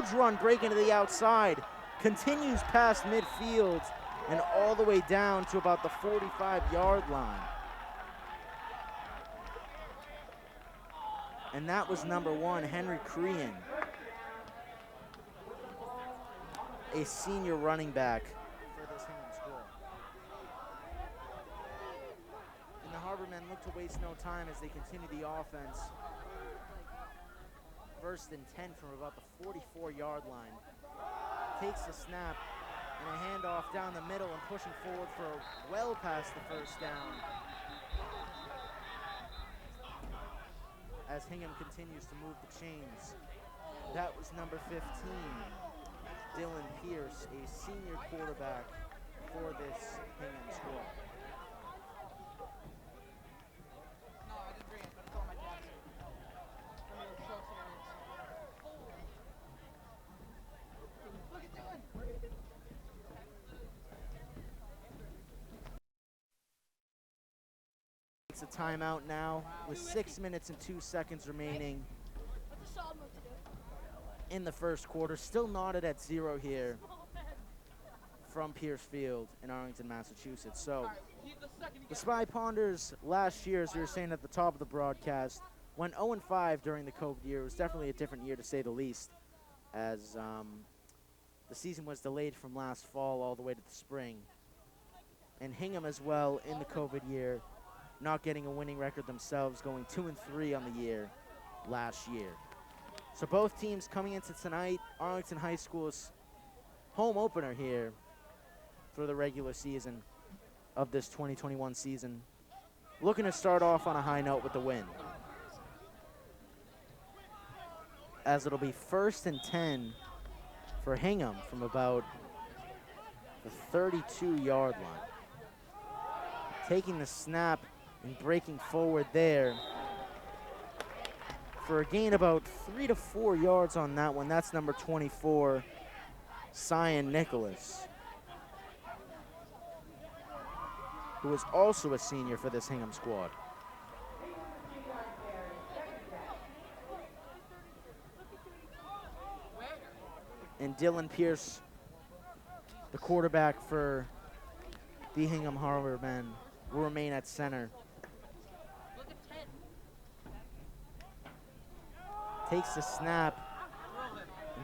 huge run breaking to the outside, continues past midfield and all the way down to about the 45-yard line. And that was number 1, Henry Crean, a senior running back for this Hingham squad. And the Harbormen look to waste no time as they continue the offense. 1st and 10 from about the 44-yard line. Takes the snap and a handoff down the middle and pushing forward for well past the 1st down. As Hingham continues to move the chains. That was number 15, Dylan Pierce, a senior quarterback for this Hingham squad. It's a timeout now with 6 minutes and 2 seconds remaining in the 1st quarter. Still knotted at 0 here from Pierce Field in Arlington, Massachusetts. So the Spy Ponders last year, as we were saying at the top of the broadcast, went 0-5 during the COVID year. It was definitely a different year to say the least, as the season was delayed from last fall all the way to the spring. And Hingham as well in the COVID year, not getting a winning record themselves, going 2-3 on the year last year. So both teams coming into tonight, Arlington High School's home opener here for the regular season of this 2021 season, looking to start off on a high note with the win. As it'll be 1st and 10 for Hingham from about the 32-yard line. Taking the snap and breaking forward there for a gain about 3 to 4 yards on that one. That's number 24, Cyan Nicholas, who is also a senior for this Hingham squad. And Dylan Pierce, the quarterback for the Hingham Harbormen, will remain at center. Takes the snap.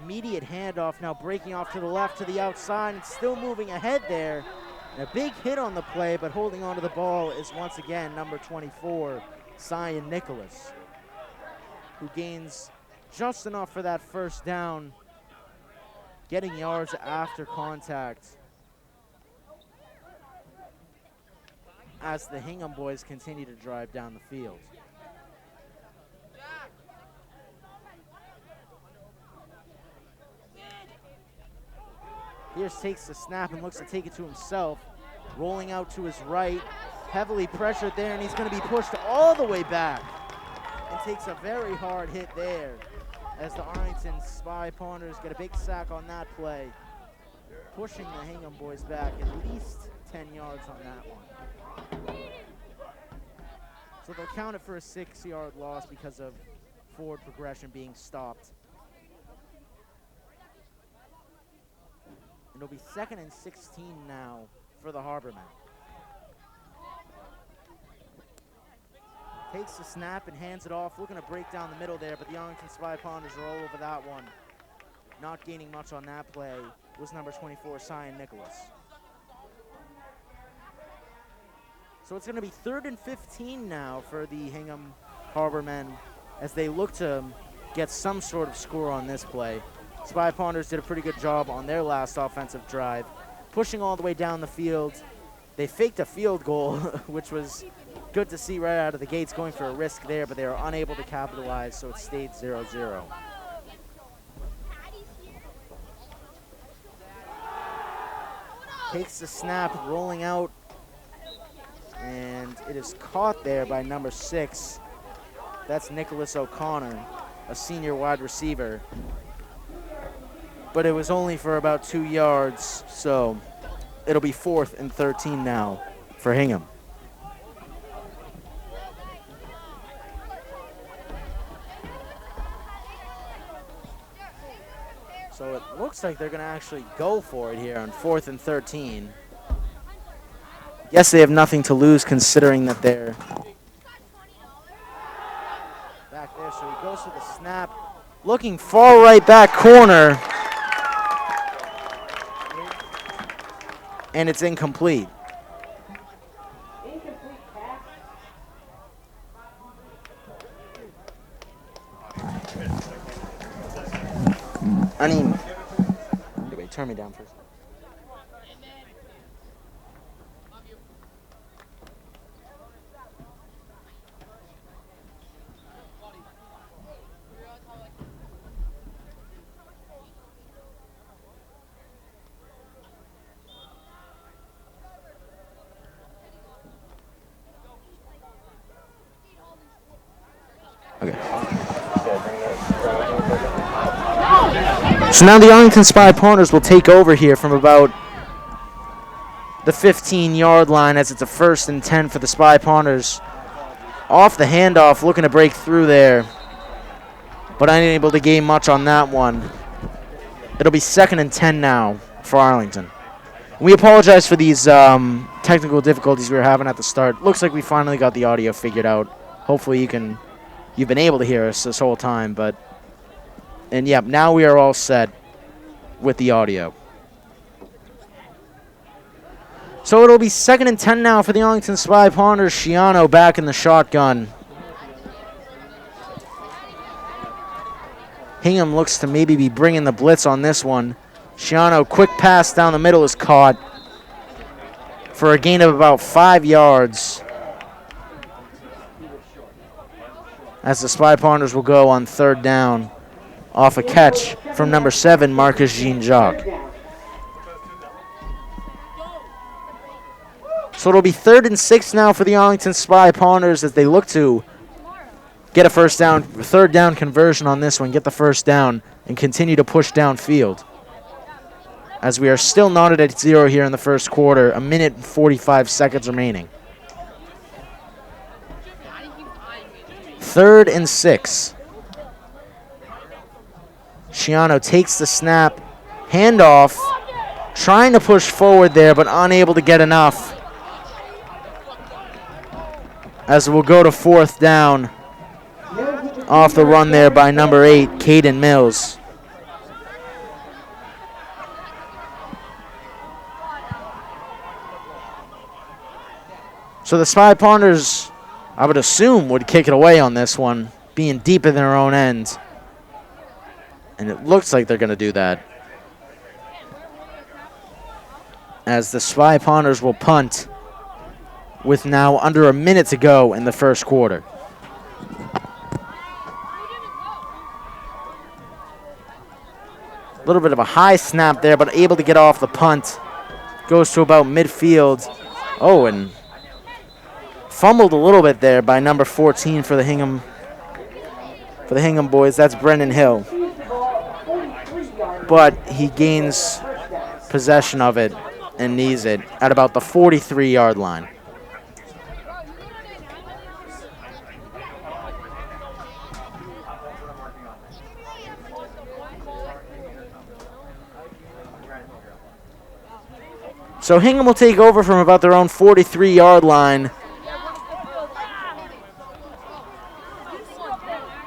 Immediate handoff, now breaking off to the left to the outside and still moving ahead there. And a big hit on the play, but holding onto the ball is once again number 24, Cyan Nicholas, who gains just enough for that 1st down, getting yards after contact as the Hingham boys continue to drive down the field. Pierce takes the snap and looks to take it to himself, rolling out to his right, heavily pressured there, and he's going to be pushed all the way back and takes a very hard hit there as the Arlington Spy Ponders get a big sack on that play, pushing the Hingham boys back at least 10 yards on that one. So they'll count it for a 6-yard loss because of forward progression being stopped. It'll be 2nd and 16 now for the Harbormen. Takes the snap and hands it off, looking to break down the middle there, but the Arlington Spy Ponders are all over that one. Not gaining much on that play was number 24, Cyan Nicholas. So it's going to be 3rd and 15 now for the Hingham Harbormen as they look to get some sort of score on this play. Spy Ponders did a pretty good job on their last offensive drive, pushing all the way down the field. They faked a field goal, which was good to see right out of the gates, going for a risk there, but they were unable to capitalize, so it stayed 0-0. Takes the snap, rolling out, and it is caught there by number 6. That's Nicholas O'Connor, a senior wide receiver. But it was only for about 2 yards, so it'll be 4th and 13 now for Hingham. So it looks like they're going to actually go for it here on 4th and 13. Yes, they have nothing to lose considering that they're back there. So he goes to the snap, looking far right back corner, and it's incomplete. Wait, turn me down first. Okay. So now the Arlington Spy Partners will take over here from about the 15-yard line as it's a 1st and 10 for the Spy Partners. Off the handoff, looking to break through there, but unable to gain much on that one. It'll be 2nd and 10 now for Arlington. We apologize for these technical difficulties we were having at the start. Looks like we finally got the audio figured out. Hopefully you've been able to hear us this whole time, and yeah, now we are all set with the audio. So it'll be 2nd and 10 now for the Arlington Spy Partners. Schiano back in the shotgun. Hingham looks to maybe be bringing the blitz on this one. Schiano, quick pass down the middle is caught for a gain of about 5 yards. As the Spy Partners will go on 3rd down off a catch from number 7, Marcus Jean-Jacques. So it'll be 3rd and 6 now for the Arlington Spy Partners as they look to get a 3rd down conversion on this one, get the 1st down, and continue to push downfield. As we are still knotted at 0 here in the 1st quarter, 1 minute and 45 seconds remaining. 3rd and 6. Schiano takes the snap, handoff, trying to push forward there, but unable to get enough. As we'll go to 4th down off the run there by number 8, Caden Mills. So the Spy Partners, I would assume, would kick it away on this one, being deep in their own end. And it looks like they're going to do that. As the Spy Partners will punt with now under 1 minute to go in the 1st quarter. A little bit of a high snap there, but able to get off the punt. Goes to about midfield. Oh, and fumbled a little bit there by number 14 for the Hingham boys. That's Brendan Hill. But he gains possession of it and needs it at about the 43-yard line. So Hingham will take over from about their own 43-yard line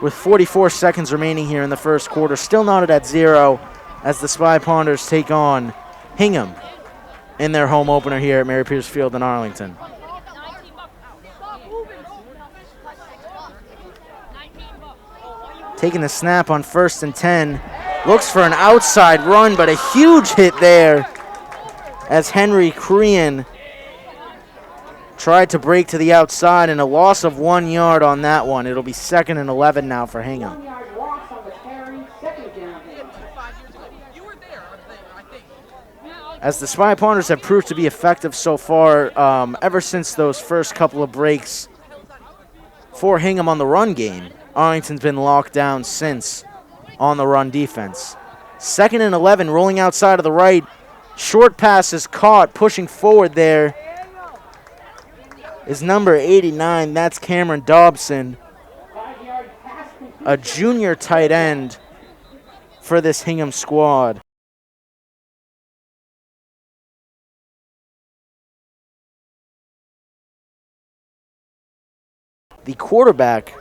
with 44 seconds remaining here in the 1st quarter. Still knotted at 0 as the Spy Partners take on Hingham in their home opener here at Mary Pierce Field in Arlington. Taking the snap on 1st and 10. Looks for an outside run, but a huge hit there as Henry Crean tried to break to the outside, and a loss of 1 yard on that one. It'll be 2nd and 11 now for Hingham. As the Spy Partners have proved to be effective so far, ever since those first couple of breaks for Hingham on the run game, Arlington's been locked down since on the run defense. 2nd and 11, rolling outside of the right. Short pass is caught, pushing forward there is number 89. That's Cameron Dobson, a junior tight end for this Hingham squad. The quarterback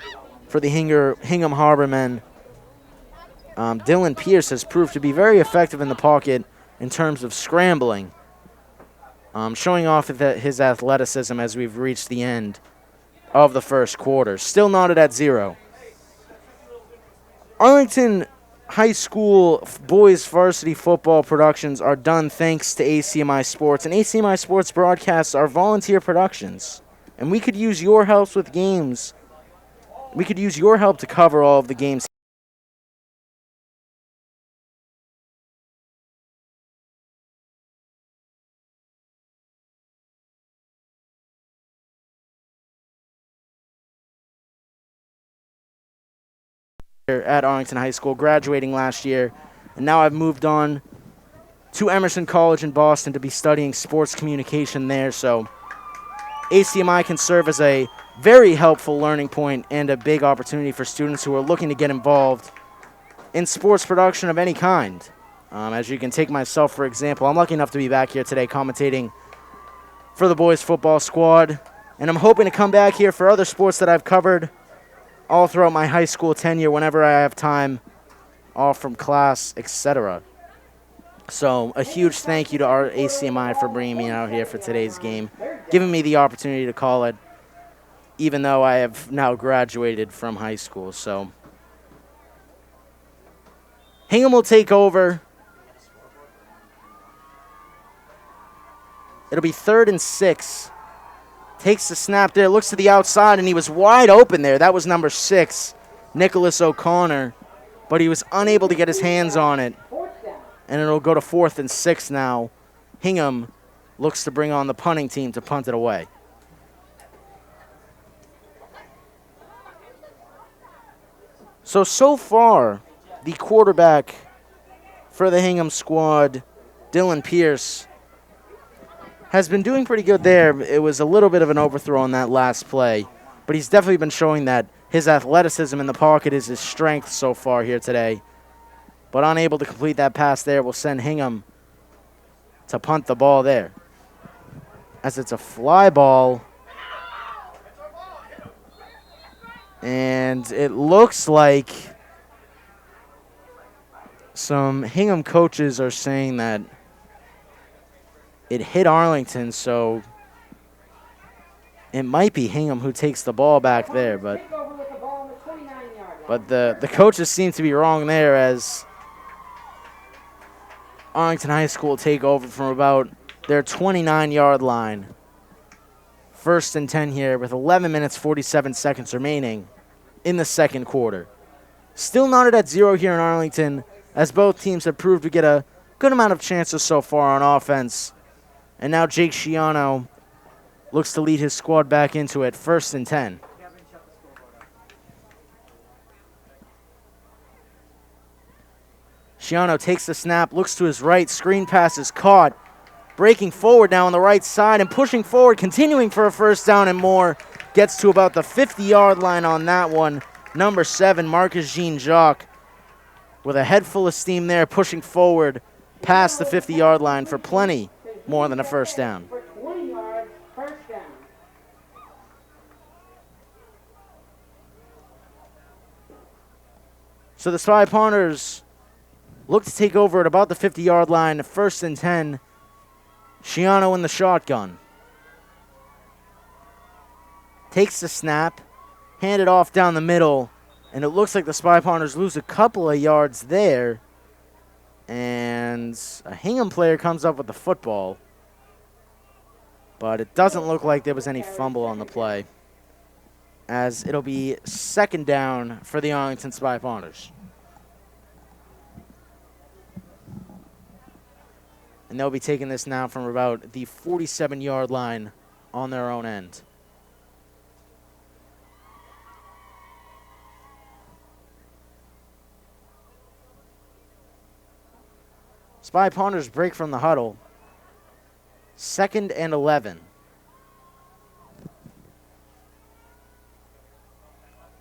for the Hingham Harbor men, Dylan Pierce, has proved to be very effective in the pocket in terms of scrambling, showing off his athleticism as we've reached the end of the first quarter. Still knotted at 0. Arlington High School boys varsity football productions are done thanks to ACMi Sports, and ACMi Sports broadcasts are volunteer productions. And we could use your help with games. We could use your help to cover all of the games here at Arlington High School, graduating last year. And now I've moved on to Emerson College in Boston to be studying sports communication there. So ACMi can serve as a very helpful learning point and a big opportunity for students who are looking to get involved in sports production of any kind. As you can take myself, for example, I'm lucky enough to be back here today commentating for the boys football squad, and I'm hoping to come back here for other sports that I've covered all throughout my high school tenure whenever I have time off from class, etc. So a huge thank you to our ACMi for bringing me out here for today's game, giving me the opportunity to call it, even though I have now graduated from high school. So Hingham will take over. It'll be 3rd and 6. Takes the snap there, looks to the outside, and he was wide open there. That was number 6, Nicholas O'Connor, but he was unable to get his hands on it. And it'll go to 4th and 6 now. Hingham looks to bring on the punting team to punt it away. So far, the quarterback for the Hingham squad, Dylan Pierce, has been doing pretty good there. It was a little bit of an overthrow on that last play, but he's definitely been showing that his athleticism in the pocket is his strength so far here today. But unable to complete that pass there will send Hingham to punt the ball there, as it's a fly ball. And it looks like some Hingham coaches are saying that it hit Arlington, so it might be Hingham who takes the ball back there. But the coaches seem to be wrong there, as Arlington High School take over from about their 29-yard line. 1st and 10 here with 11 minutes, 47 seconds remaining in the second quarter. Still knotted at 0 here in Arlington, as both teams have proved to get a good amount of chances so far on offense. And now Jake Sciano looks to lead his squad back into it. 1st and 10. Sciano takes the snap, looks to his right, screen pass is caught. Breaking forward now on the right side and pushing forward, continuing for a 1st down and more. Gets to about the 50-yard line on that one. Number 7, Marcus Jean-Jacques, with a head full of steam there, pushing forward past the 50-yard line for plenty more than a 1st down. So the Spy Pounders look to take over at about the 50-yard line, 1st and 10. Sciano in the shotgun. Takes the snap, hand it off down the middle, and it looks like the Spy Pounders lose a couple of yards there. And a Hingham player comes up with the football, but it doesn't look like there was any fumble on the play, as it'll be 2nd down for the Arlington Spy Pounders. And they'll be taking this now from about the 47-yard line on their own end. Spy Pounders break from the huddle. 2nd and 11.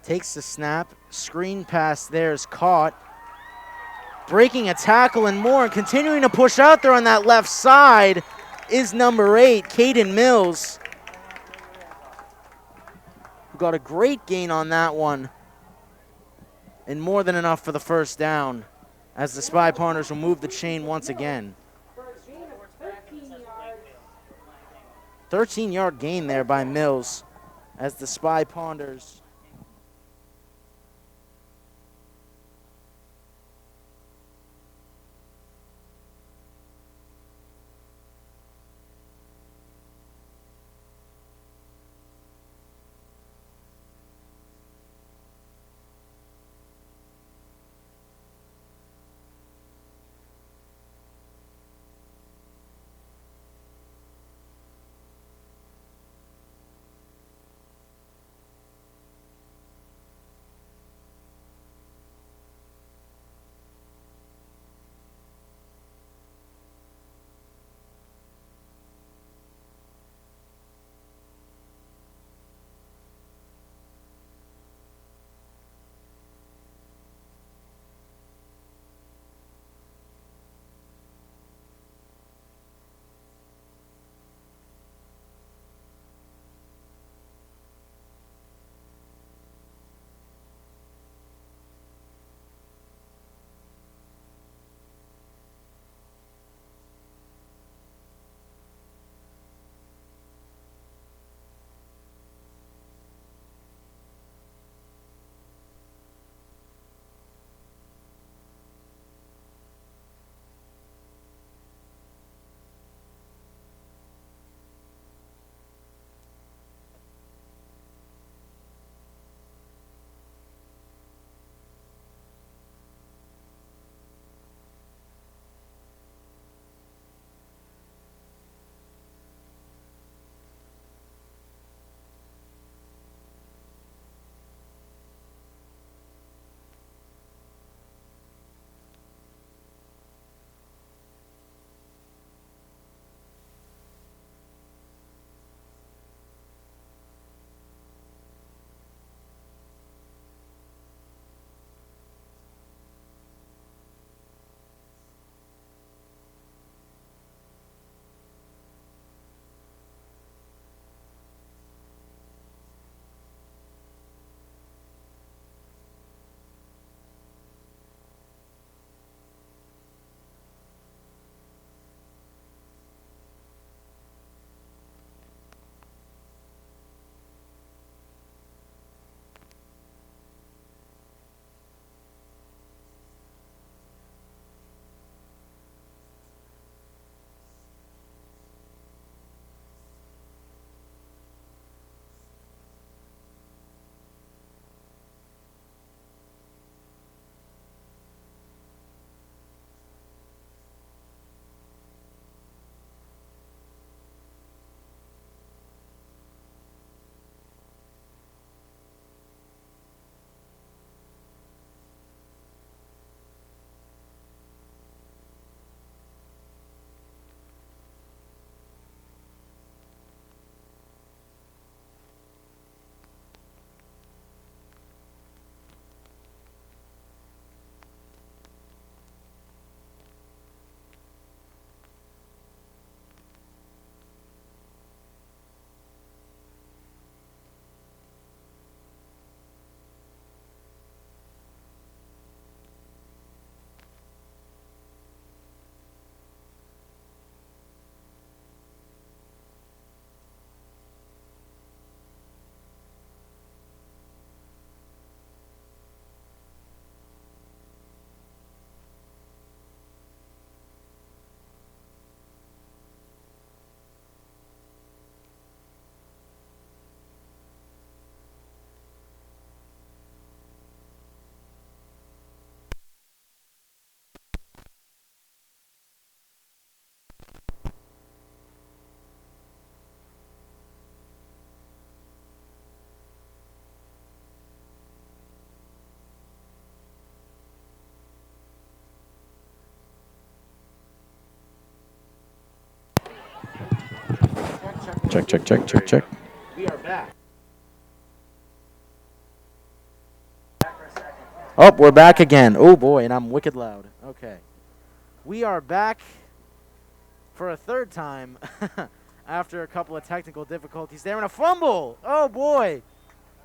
Takes the snap. Screen pass there is caught. breaking a tackle and more, and continuing to push out there on that left side is number 8, Caden Mills, who got a great gain on that one, and more than enough for the first down, as the Spy Ponders will move the chain once again. 13-yard gain there by Mills, as the Spy Ponders Check. We are back. Oh, we're back again. Oh boy, and I'm wicked loud. Okay. We are back for a third time after a couple of technical difficulties there, and a fumble. Oh, boy.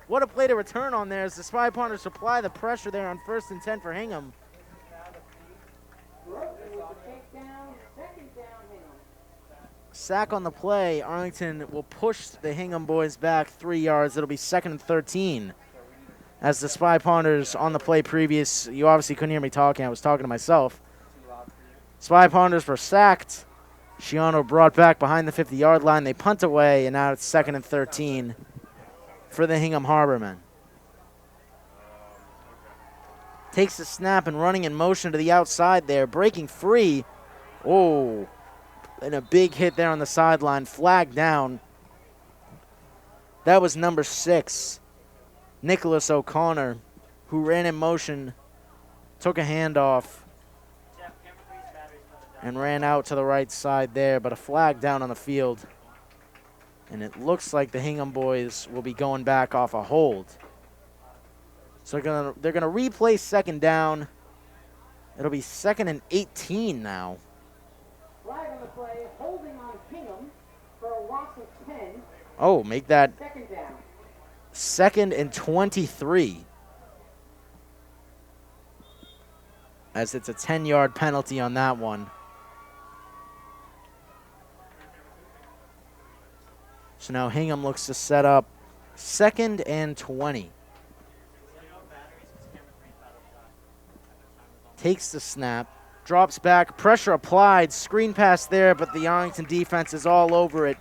What a play to return on there as the Spy Ponders supply the pressure there on 1st and 10 for Hingham. Sack on the play. Arlington will push the Hingham boys back 3 yards. It'll be 2nd and 13. As the Spy Ponders on the play previous, you obviously couldn't hear me talking. I was talking to myself. Spy Ponders were sacked. Shiano brought back behind the 50-yard line. They punt away, and now it's 2nd and 13 for the Hingham Harbormen. Takes the snap and running in motion to the outside there, breaking free. Oh, and a big hit there on the sideline, flagged down. That was number 6, Nicholas O'Connor, who ran in motion, took a handoff, and ran out to the right side there, but a flag down on the field. And it looks like the Hingham boys will be going back off a hold. So they're gonna replay 2nd down. It'll be 2nd and 18 now. Flag on the play, holding on Hingham for a loss of 10. Oh, make that 2nd down. 2nd and 23. As it's a 10-yard penalty on that one. So now Hingham looks to set up 2nd and 20. Takes the snap, drops back, pressure applied, screen pass there, but the Arlington defense is all over it.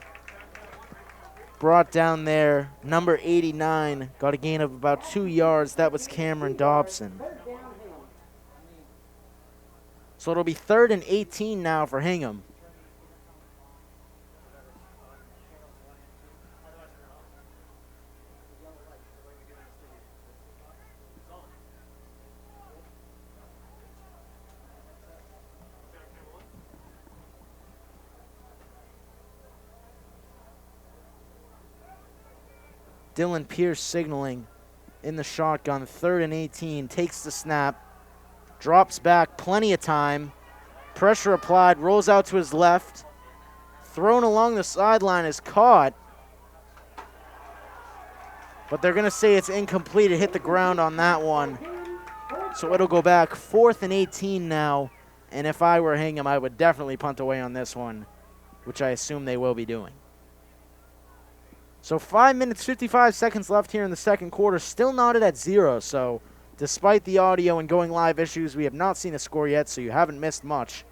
Brought down there, number 89, got a gain of about 2 yards. That was Cameron Dobson. So it'll be 3rd and 18 now for Hingham. Dylan Pierce signaling in the shotgun. 3rd and 18. Takes the snap. Drops back. Plenty of time. Pressure applied. Rolls out to his left. Thrown along the sideline is caught. But they're going to say it's incomplete. It hit the ground on that one. So it'll go back 4th and 18 now. And if I were Hingham, I would definitely punt away on this one, which I assume they will be doing. So 5 minutes, 55 seconds left here in the 2nd quarter. Still knotted at 0. So despite the audio and going live issues, we have not seen a score yet, so you haven't missed much.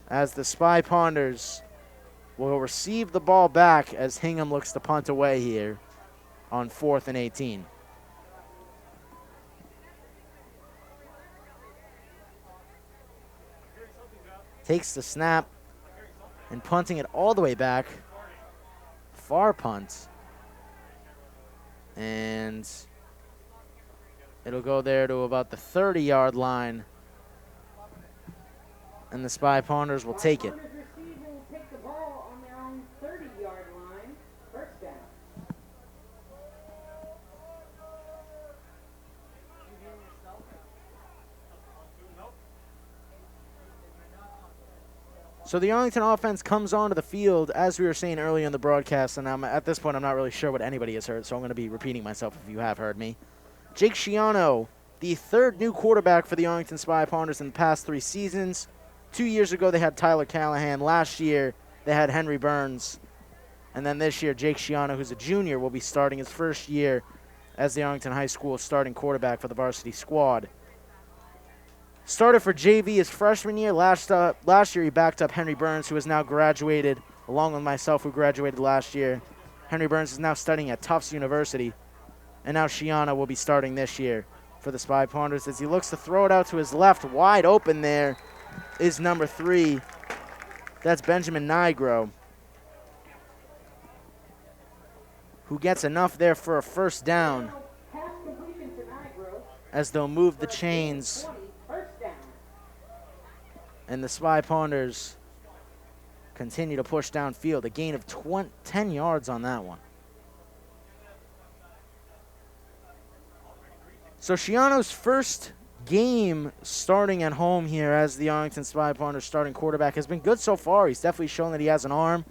As the Spy Ponders will receive the ball back as Hingham looks to punt away here on 4th and 18. Takes the snap and punting it all the way back. Far punt. And it'll go there to about the 30-yard line. And the Spy Ponders will take it. Take the ball on their own 30-yard line. 1st down. So the Arlington offense comes onto the field, as we were saying earlier in the broadcast, and at this point I'm not really sure what anybody has heard, so I'm going to be repeating myself if you have heard me. Jake Shiano, the 3rd new quarterback for the Arlington Spy Ponders in the past 3 seasons. 2 years ago they had Tyler Callahan. Last year they had Henry Burns. And then this year Jake Shiano, who's a junior, will be starting his 1st year as the Arlington High School starting quarterback for the varsity squad. Started for JV his freshman year. Last year he backed up Henry Burns, who has now graduated, along with myself, who graduated last year. Henry Burns is now studying at Tufts University. And now Shiana will be starting this year for the Spy Ponders as he looks to throw it out to his left. Wide open there is number 3. That's Benjamin Nigro, who gets enough there for a 1st down as they'll move the chains. And the Spy Ponders continue to push downfield. A gain of 10 yards on that one. So Shiano's first game starting at home here as the Arlington Spy Ponders starting quarterback has been good so far. He's definitely shown that he has an arm.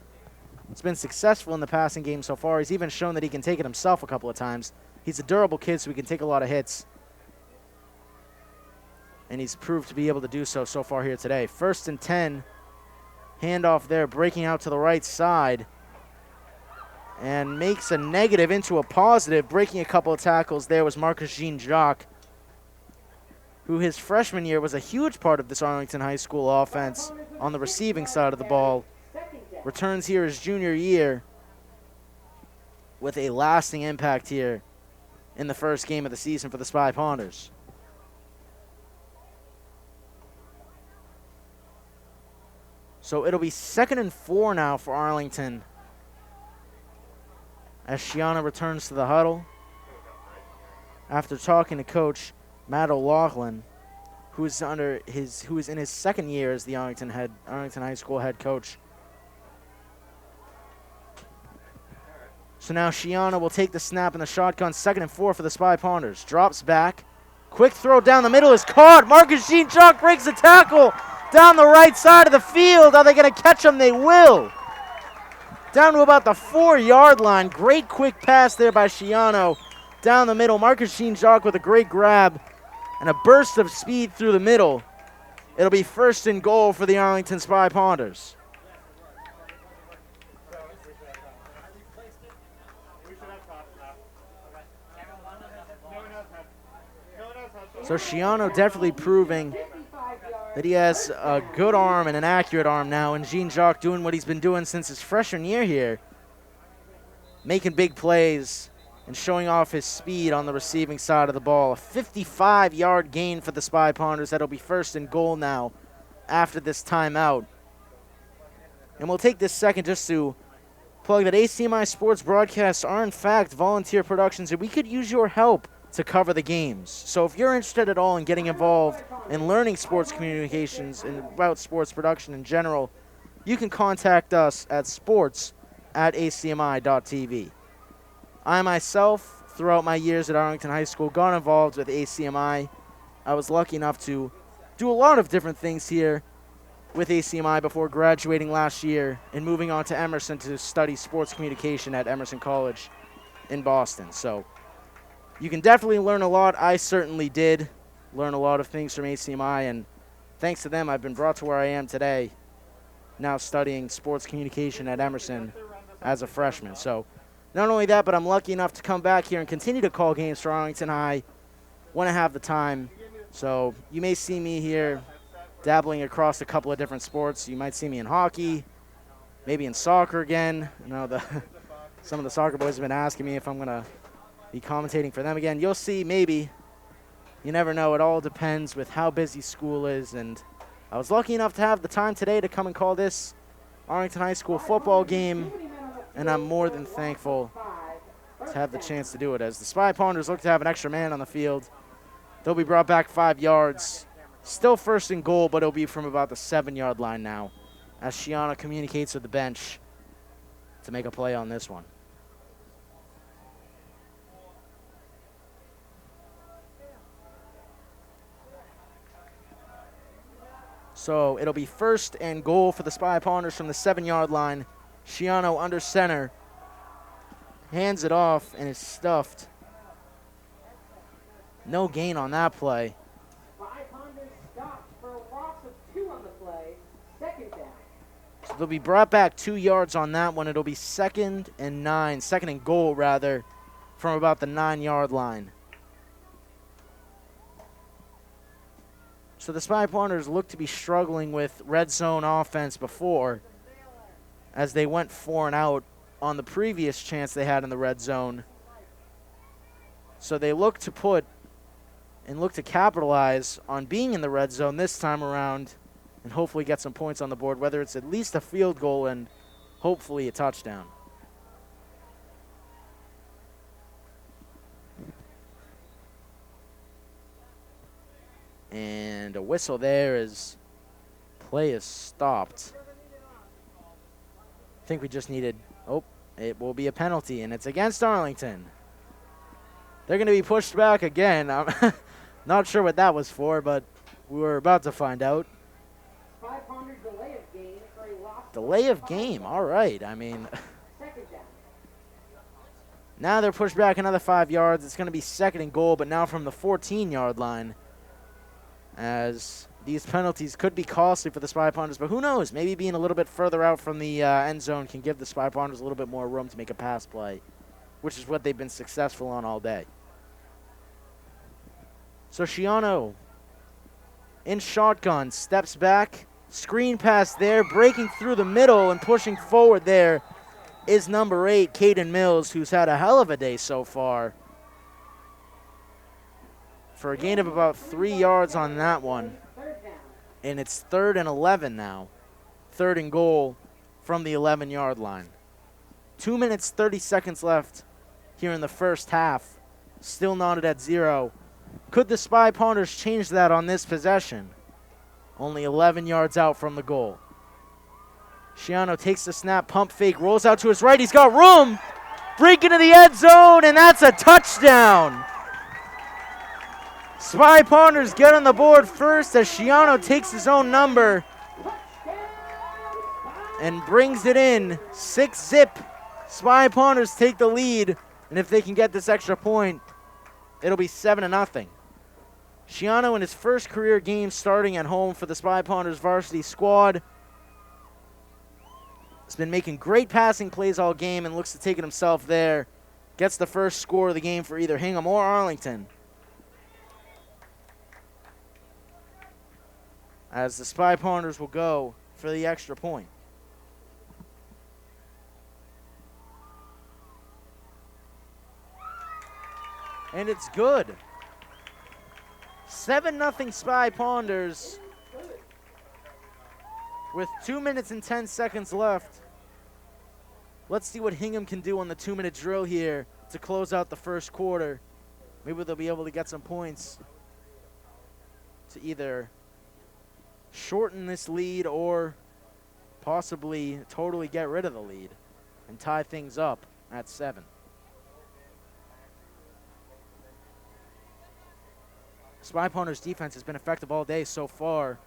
It's been successful in the passing game so far. He's even shown that he can take it himself a couple of times. He's a durable kid, so he can take a lot of hits. And he's proved to be able to do so far here today. 1st and 10. Handoff there, breaking out to the right side. And makes a negative into a positive. Breaking a couple of tackles there was Marcus Jean-Jacques, who his freshman year was a huge part of this Arlington High School offense on the receiving side of the ball. Returns here his junior year with a lasting impact here in the first game of the season for the Spy Ponders. So it'll be 2nd and 4 now for Arlington as Shiana returns to the huddle after talking to Coach Matt O'Loughlin, who is in his 2nd year as the Arlington High School head coach. So now Shiana will take the snap in the shotgun. 2nd and 4 for the Spy Ponders. Drops back. Quick throw down the middle is caught. Marcus Jean-Jacques breaks the tackle down the right side of the field. Are they going to catch him? They will. Down to about the 4-yard line. Great quick pass there by Shiano down the middle. Marcus Jean-Jacques with a great grab and a burst of speed through the middle. It'll be 1st and goal for the Arlington Spy Ponders. So Shiano definitely proving that he has a good arm and an accurate arm now, and Jean-Jacques doing what he's been doing since his freshman year here, making big plays and showing off his speed on the receiving side of the ball. A 55-yard gain for the Spy Ponders. That'll be 1st and goal now after this timeout. And we'll take this second just to plug that ACMi sports broadcasts are in fact volunteer productions, and we could use your help to cover the games. So if you're interested at all in getting involved in learning sports communications and about sports production in general, you can contact us at sports@acmi.tv. I myself, throughout my years at Arlington High School, got involved with ACMi. I was lucky enough to do a lot of different things here with ACMi before graduating last year and moving on to Emerson to study sports communication at Emerson College in Boston. So you can definitely learn a lot. I certainly did learn a lot of things from ACMi, and thanks to them, I've been brought to where I am today, now studying sports communication at Emerson as a freshman. So not only that, but I'm lucky enough to come back here and continue to call games for Arlington High when I have the time. So you may see me here dabbling across a couple of different sports. You might see me in hockey, maybe in soccer again. You know, some of the soccer boys have been asking me if I'm going to be commentating for them again. You'll see, maybe. You never know. It all depends with how busy school is. And I was lucky enough to have the time today to come and call this Arlington High School football game, and I'm more than thankful to have the chance to do it. As the Spy Ponders look to have an extra man on the field, they'll be brought back 5 yards. Still 1st and goal, but it'll be from about the 7-yard line now as Shiana communicates with the bench to make a play on this one. So it'll be 1st and goal for the Spy Ponders from the 7-yard line. Shiano under center. Hands it off and is stuffed. No gain on that play. Spy Ponders stopped for a loss of 2 on the play. 2nd down. So they'll be brought back 2 yards on that one. It'll be 2nd and 9. 2nd and goal, rather, from about the 9-yard line. So the Spy Ponders look to be struggling with red zone offense before, as they went 4 and out on the previous chance they had in the red zone. So they look to put and look to capitalize on being in the red zone this time around and hopefully get some points on the board, whether it's at least a field goal and hopefully a touchdown. And a whistle there as play is stopped. I think we just needed, it will be a penalty, and it's against Arlington. They're going to be pushed back again. Not sure what that was for, but we're about to find out. Spy Ponder delay of game for a loss. Delay of game. All right. I mean, Second down. now they're pushed back another 5 yards. It's going to be second and goal, but now from the 14-yard line, as these penalties could be costly for the Spy Ponders, but who knows? Maybe being a little bit further out from the end zone can give the Spy Ponders a little bit more room to make a pass play, which is what they've been successful on all day. So Shiano in shotgun, steps back, screen pass there, breaking through the middle and pushing forward there is number 8, Caden Mills, who's had a hell of a day so far. For a gain of about 3 yards on that one. And it's 3rd and 11 now. 3rd and goal from the 11-yard line. 2 minutes, 30 seconds left here in the first half. Still knotted at 0. Could the Spy Ponders change that on this possession? Only 11 yards out from the goal. Shiano takes the snap, pump fake, rolls out to his right. He's got room. Break into the end zone, and that's a touchdown. Spy Ponders get on the board first as Shiano takes his own number and brings it in. 6-zip. Spy Ponders take the lead, and if they can get this extra point, it'll be 7-0. Shiano in his first career game starting at home for the Spy Ponders varsity squad. Has been making great passing plays all game and looks to take it himself there. Gets the first score of the game for either Hingham or Arlington. As the Spy Ponders will go for the extra point. And it's good. 7-0 Spy Ponders with 2 minutes and 10 seconds left. Let's see what Hingham can do on the 2-minute drill here to close out the first quarter. Maybe they'll be able to get some points to either shorten this lead or possibly totally get rid of the lead and tie things up at 7. Spy Ponders' defense has been effective all day so far.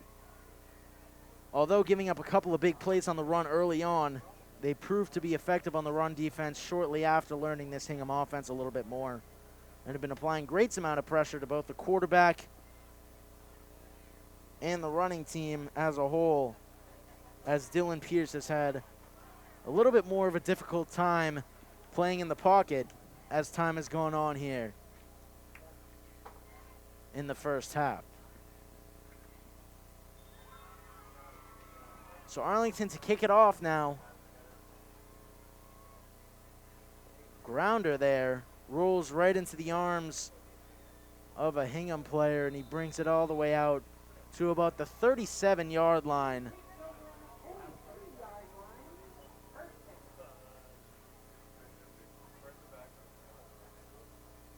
Although giving up a couple of big plays on the run early on, they proved to be effective on the run defense shortly after learning this Hingham offense a little bit more, and have been applying great amount of pressure to both the quarterback and the running team as a whole, as Dylan Pierce has had a little bit more of a difficult time playing in the pocket as time has gone on here in the first half. So Arlington to kick it off now. Grounder there, rolls right into the arms of a Hingham player, and he brings it all the way out to about the 37-yard line.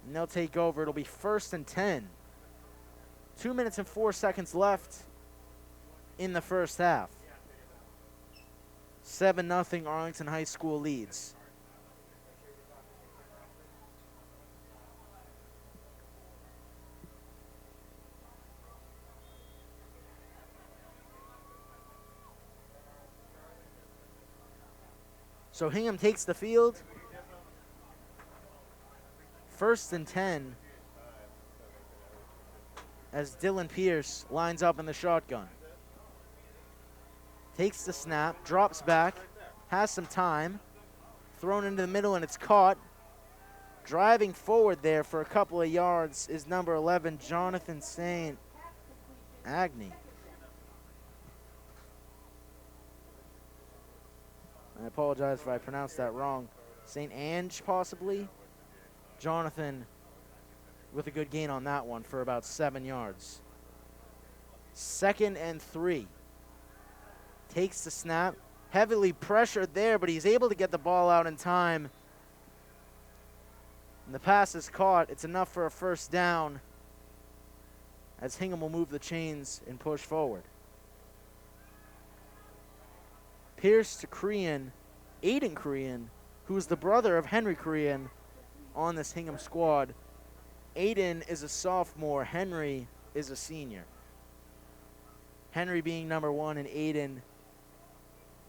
And they'll take over. It'll be 1st and 10. 2 minutes and 4 seconds left in the first half. 7-0 Arlington High School leads. So Hingham takes the field. 1st and 10 as Dylan Pierce lines up in the shotgun. Takes the snap, drops back, has some time, thrown into the middle, and it's caught. Driving forward there for a couple of yards is number 11, Jonathan St. Agnew. I apologize if I pronounced that wrong. St. Ange, possibly. Jonathan with a good gain on that one for about 7 yards. 2nd and 3. Takes the snap. Heavily pressured there, but he's able to get the ball out in time. And the pass is caught. It's enough for a first down as Hingham will move the chains and push forward. Pierce to Crean, Aiden Crean, who is the brother of Henry Crean on this Hingham squad, Aiden is a sophomore. Henry is a senior. Henry being number 1 and Aiden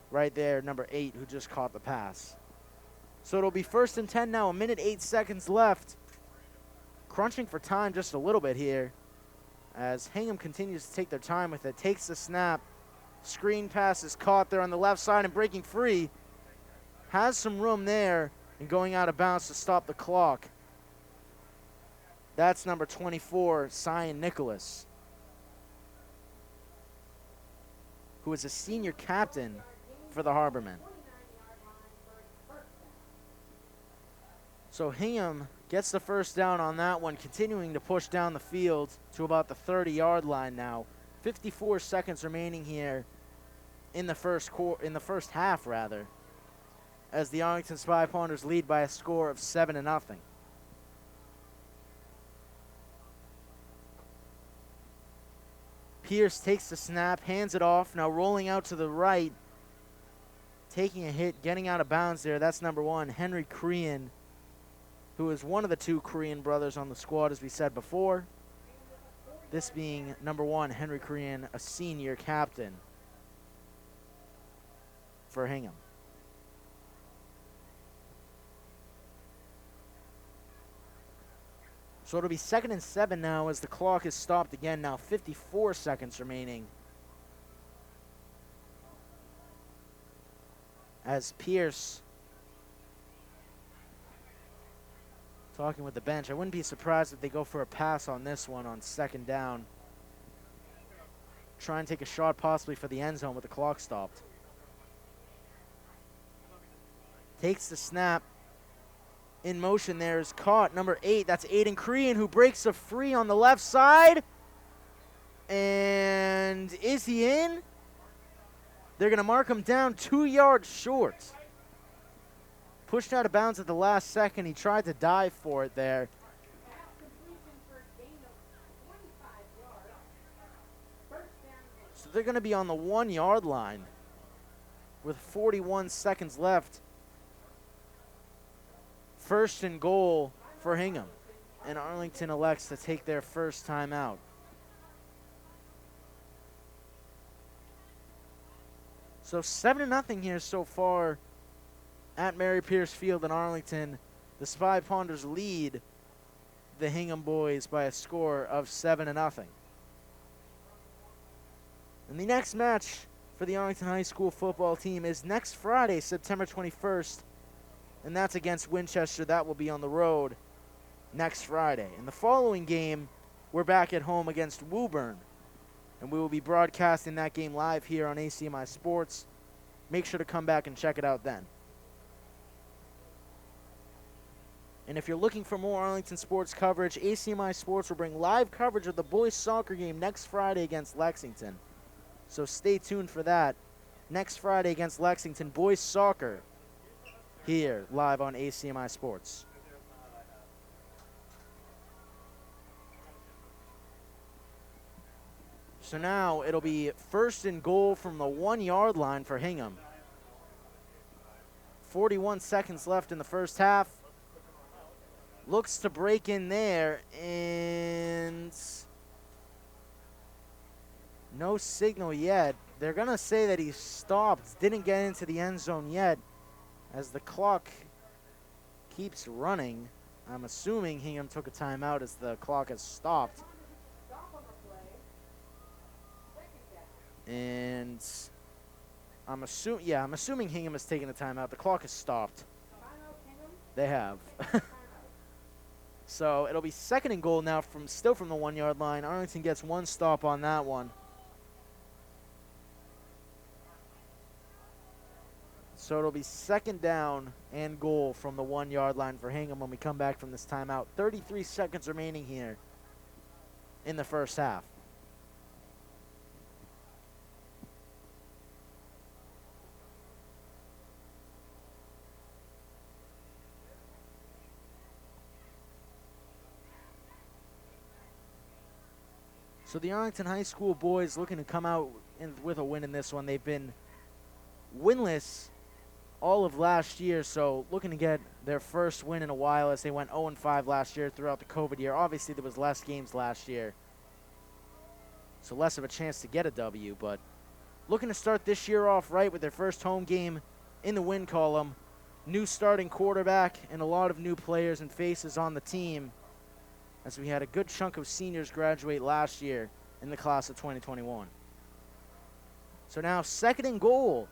right there, number 8, who just caught the pass. So it'll be 1st and 10 now, 1:08 left. Crunching for time just a little bit here as Hingham continues to take their time with it. Takes the snap. Screen pass is caught there on the left side and breaking free. Has some room there and going out of bounds to stop the clock. That's number 24, Cyan Nicholas, who is a senior captain for the Harbormen. So Hingham gets the first down on that one, continuing to push down the field to about the 30-yard line now. 54 seconds remaining here in the first half, rather, as the Arlington Spy Ponders lead by a score of 7-0. Pierce takes the snap, hands it off, now rolling out to the right, taking a hit, getting out of bounds there. That's number 1, Henry Korean, who is one of the 2 Korean brothers on the squad, as we said before. This being number 1, Henry Korean, a senior captain for Hingham. So it'll be 2nd and 7 now as the clock is stopped again now. 54 seconds remaining. As Pierce talking with the bench. I wouldn't be surprised if they go for a pass on this one on 2nd down. Try and take a shot possibly for the end zone with the clock stopped. Takes the snap. In motion there is caught. Number 8, that's Aiden Korean, who breaks a free on the left side. And is he in? They're going to mark him down 2 yards short. Pushed out of bounds at the last second. He tried to dive for it there. So they're going to be on the 1-yard line with 41 seconds left. 1st and goal for Hingham. And Arlington elects to take their first time out. So 7-0 here so far at Mary Pierce Field in Arlington. The Spy Ponders lead the Hingham boys by a score of 7-0. And the next match for the Arlington High School football team is next Friday, September 21st. And that's against Winchester. That will be on the road next Friday. In the following game, we're back at home against Woburn. And we will be broadcasting that game live here on ACMi Sports. Make sure to come back and check it out then. And if you're looking for more Arlington sports coverage, ACMi Sports will bring live coverage of the boys soccer game next Friday against Lexington. So stay tuned for that. Next Friday against Lexington, boys soccer here live on ACMi Sports. So now it'll be 1st and goal from the 1-yard line for Hingham. 41 seconds left in the first half. Looks to break in there, and no signal yet. They're going to say that he stopped, didn't get into the end zone yet, as the clock keeps running. I'm assuming Hingham took a timeout as the clock has stopped. And I'm assuming Hingham has taken a timeout. The clock has stopped. They have. So it'll be 2nd and goal now still from the 1-yard line. Arlington gets 1 stop on that one. So it'll be 2nd down and goal from the 1-yard line for Hingham when we come back from this timeout. 33 seconds remaining here in the first half. So the Arlington High School boys looking to come out with a win in this one. They've been winless all of last year, so looking to get their first win in a while as they went 0-5 last year throughout the COVID year. Obviously, there was less games last year, so less of a chance to get a W, but looking to start this year off right with their first home game in the win column. New starting quarterback and a lot of new players and faces on the team, as we had a good chunk of seniors graduate last year in the class of 2021. So now 2nd and goal.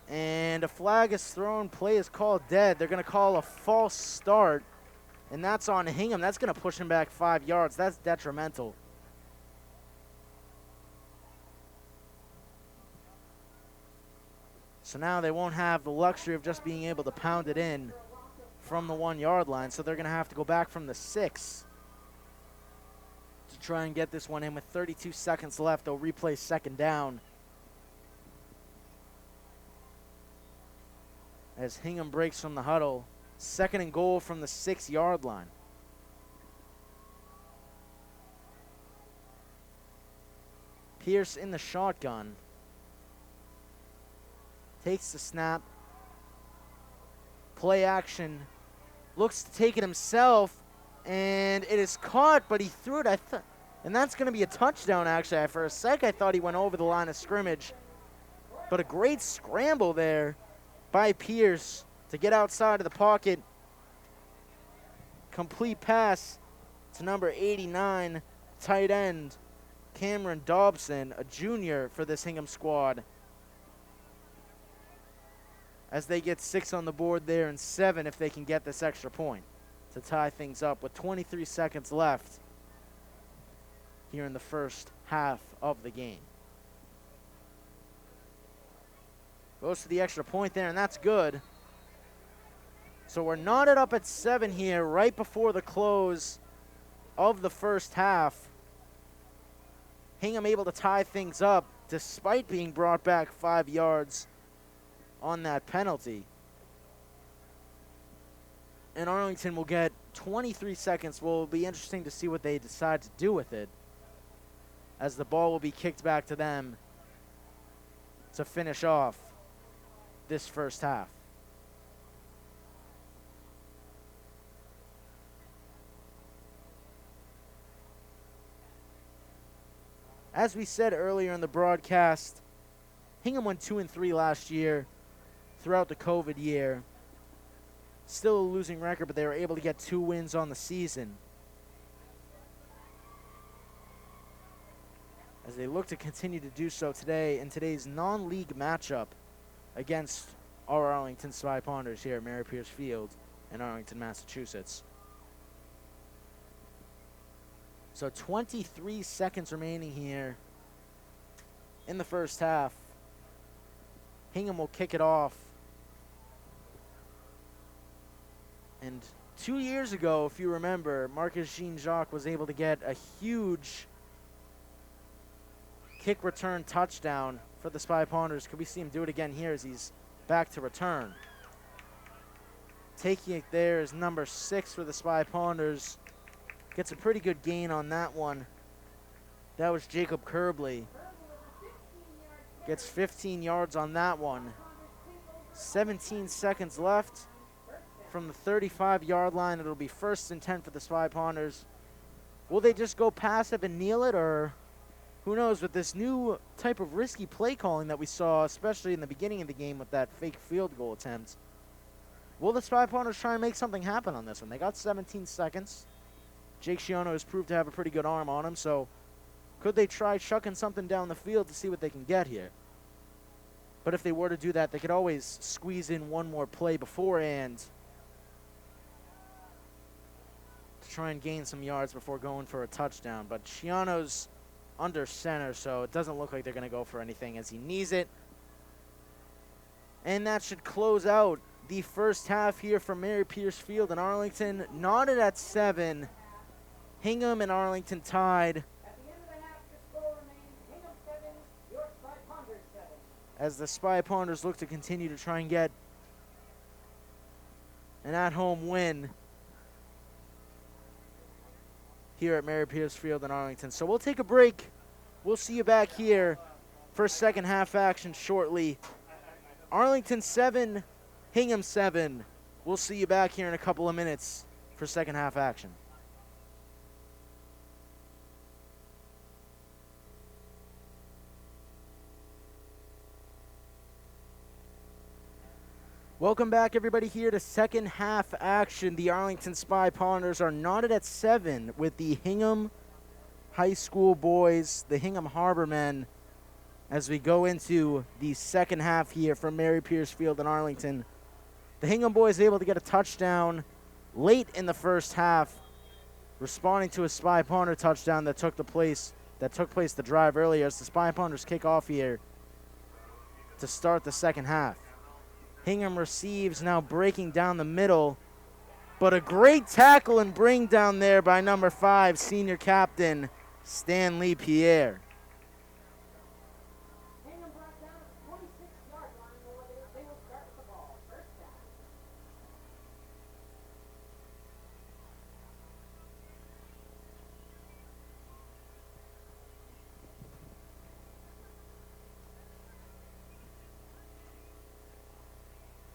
And a flag is thrown, play is called dead. They're going to call a false start, and that's on Hingham. That's going to push him back 5 yards. That's detrimental. So now they won't have the luxury of just being able to pound it in from the 1-yard line, so they're going to have to go back from the 6 to try and get this one in with 32 seconds left. They'll replay 2nd down, as Hingham breaks from the huddle. 2nd and goal from the 6-yard line. Pierce in the shotgun. Takes the snap. Play action. Looks to take it himself, and it is caught, but he threw it. And that's going to be a touchdown, actually. For a sec, I thought he went over the line of scrimmage. But a great scramble there by Pierce to get outside of the pocket. Complete pass to number 89, tight end Cameron Dobson, a junior for this Hingham squad, as they get 6 on the board there and 7 if they can get this extra point to tie things up with 23 seconds left here in the first half of the game. Goes to the extra point there, and that's good. So we're knotted up at 7 here right before the close of the first half. Hingham able to tie things up despite being brought back 5 yards on that penalty. And Arlington will get 23 seconds. Will be interesting to see what they decide to do with it, as the ball will be kicked back to them to finish off this first half. As we said earlier in the broadcast, Hingham went 2-3 last year throughout the COVID year. Still a losing record, but they were able to get 2 wins on the season, as they look to continue to do so today in today's non-league matchup against our Arlington Spy Ponders here at Mary Pierce Field in Arlington, Massachusetts. So 23 seconds remaining here in the first half. Hingham will kick it off. And 2 years ago, if you remember, Marcus Jean-Jacques was able to get a huge kick return touchdown for the Spy Ponders. Could we see him do it again here as he's back to return? Taking it there is number 6 for the Spy Ponders. Gets a pretty good gain on that one. That was Jacob Kerbley. Gets 15 yards on that one. 17 seconds left from the 35-yard line. It'll be 1st and 10 for the Spy Ponders. Will they just go passive and kneel it, or who knows, with this new type of risky play calling that we saw, especially in the beginning of the game with that fake field goal attempt? Will the Spy Ponders try and make something happen on this one? They got 17 seconds. Jake Shiano has proved to have a pretty good arm on him, so could they try chucking something down the field to see what they can get here? But if they were to do that, they could always squeeze in one more play beforehand to try and gain some yards before going for a touchdown. But Shiano's under center, so it doesn't look like they're going to go for anything as he knees it. And that should close out the first half here from Mary Pierce Field in Arlington. Knotted at 7. Hingham and Arlington tied. At the end of the half, the score remains Hingham 7, your Spy Ponders 7. As the Spy Ponders look to continue to try and get an at-home win here at Mary Pierce Field in Arlington. So we'll take a break. We'll see you back here for second half action shortly Arlington 7, Hingham 7. We'll see you back here in a couple of minutes for second half action. Welcome back, everybody, here to second half action. The Arlington Spy Ponders are knotted at 7 with the Hingham High School boys, the Hingham Harbor men, as we go into the second half here from Mary Pierce Field in Arlington. The Hingham boys able to get a touchdown late in the first half, responding to a Spy Ponder touchdown that took place the drive earlier, as the Spy Ponders kick off here to start the second half. Hingham receives, now breaking down the middle, but a great tackle and bring down there by number 5, senior captain Stanley Pierre. Hingham brought down at the 26-yard line where they will start with the ball. First down.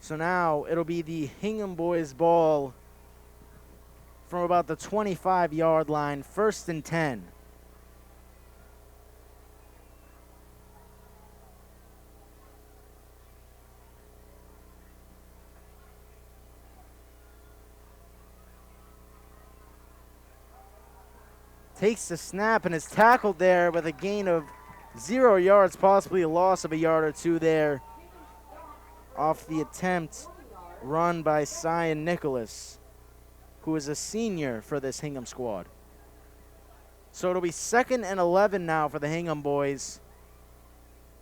So now it'll be the Hingham boys' ball from about the 25-yard line, 1st and 10. Takes the snap and is tackled there with a gain of 0 yards, possibly a loss of a yard or two there off the attempt run by Cyan Nicholas, who is a senior for this Hingham squad. So it'll be 2nd and 11 now for the Hingham boys,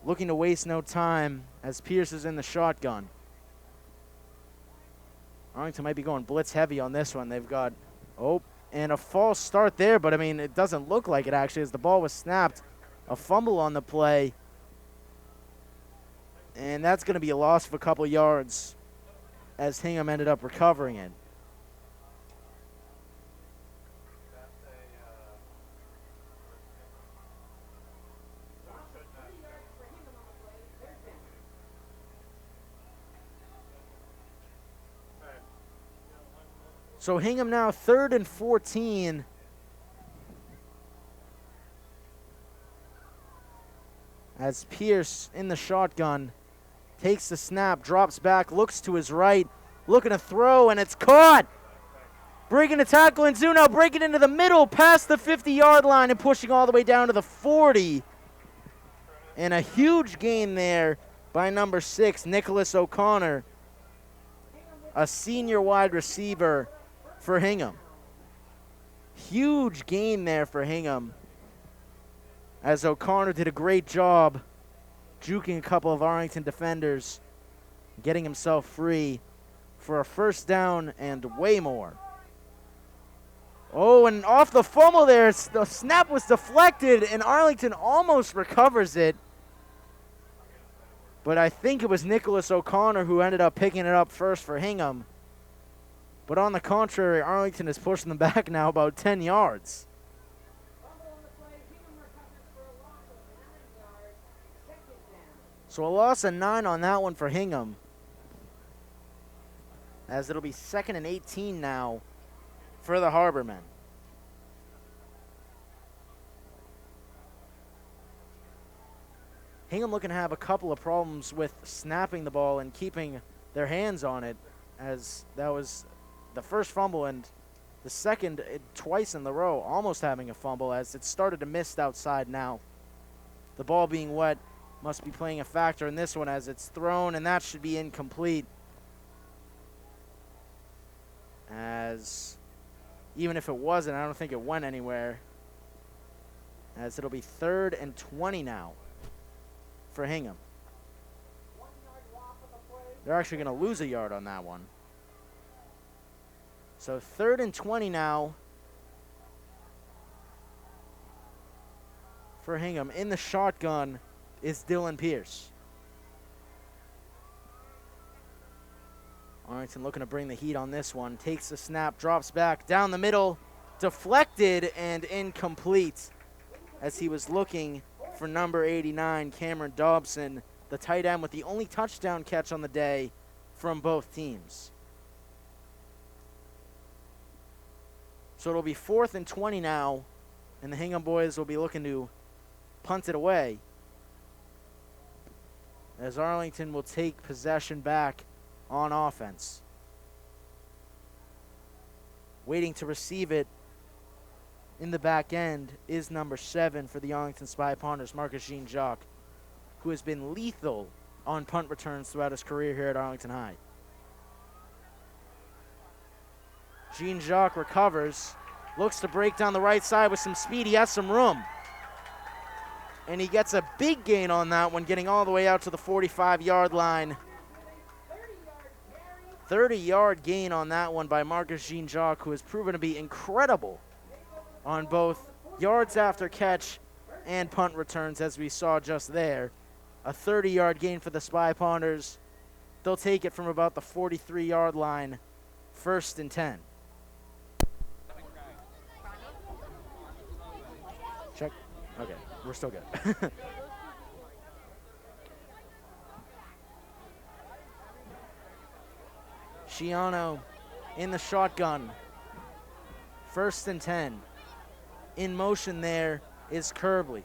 looking to waste no time as Pierce is in the shotgun. Arlington might be going blitz heavy on this one. They've got, and a false start there, but I mean, it doesn't look like it actually, as the ball was snapped. A fumble on the play, and that's going to be a loss of a couple yards as Hingham ended up recovering it. So Hingham now 3rd and 14. As Pierce in the shotgun takes the snap, drops back, looks to his right, looking to throw, and it's caught. Breaking a tackle and Zuno breaking into the middle past the 50-yard line and pushing all the way down to the 40. And a huge gain there by number 6, Nicholas O'Connor, a senior wide receiver for Hingham. Huge gain there for Hingham, as O'Connor did a great job juking a couple of Arlington defenders, getting himself free for a first down and way more. Oh, and off the fumble there, the snap was deflected, and Arlington almost recovers it. But I think it was Nicholas O'Connor who ended up picking it up first for Hingham. But on the contrary, Arlington is pushing them back now about 10 yards. So a loss of 9 on that one for Hingham, as it'll be 2nd and 18 now for the Harbormen. Hingham looking to have a couple of problems with snapping the ball and keeping their hands on it, as that was the first fumble and the second twice in the row, almost having a fumble, as it started to miss outside now. The ball being wet must be playing a factor in this one, as it's thrown, and that should be incomplete. As even if it wasn't, I don't think it went anywhere, as it'll be 3rd and 20 now for Hingham. They're actually going to lose a yard on that one. So 3rd and 20 now for Hingham. In the shotgun is Dylan Pierce. Arlington looking to bring the heat on this one. Takes the snap, drops back down the middle, deflected and incomplete, as he was looking for number 89, Cameron Dobson, the tight end with the only touchdown catch on the day from both teams. So it'll be 4th and 20 now, and the Hingham boys will be looking to punt it away, as Arlington will take possession back on offense. Waiting to receive it in the back end is number 7 for the Arlington Spy Ponders, Marcus Jean-Jacques, who has been lethal on punt returns throughout his career here at Arlington High. Jean-Jacques recovers, looks to break down the right side with some speed. He has some room. And he gets a big gain on that one, getting all the way out to the 45-yard line. 30-yard gain on that one by Marcus Jean-Jacques, who has proven to be incredible on both yards after catch and punt returns, as we saw just there. A 30-yard gain for the Spy Ponders. They'll take it from about the 43-yard line, 1st and 10. Check. Okay, we're still good. Schiano in the shotgun. 1st and 10. In motion there is Kerbley.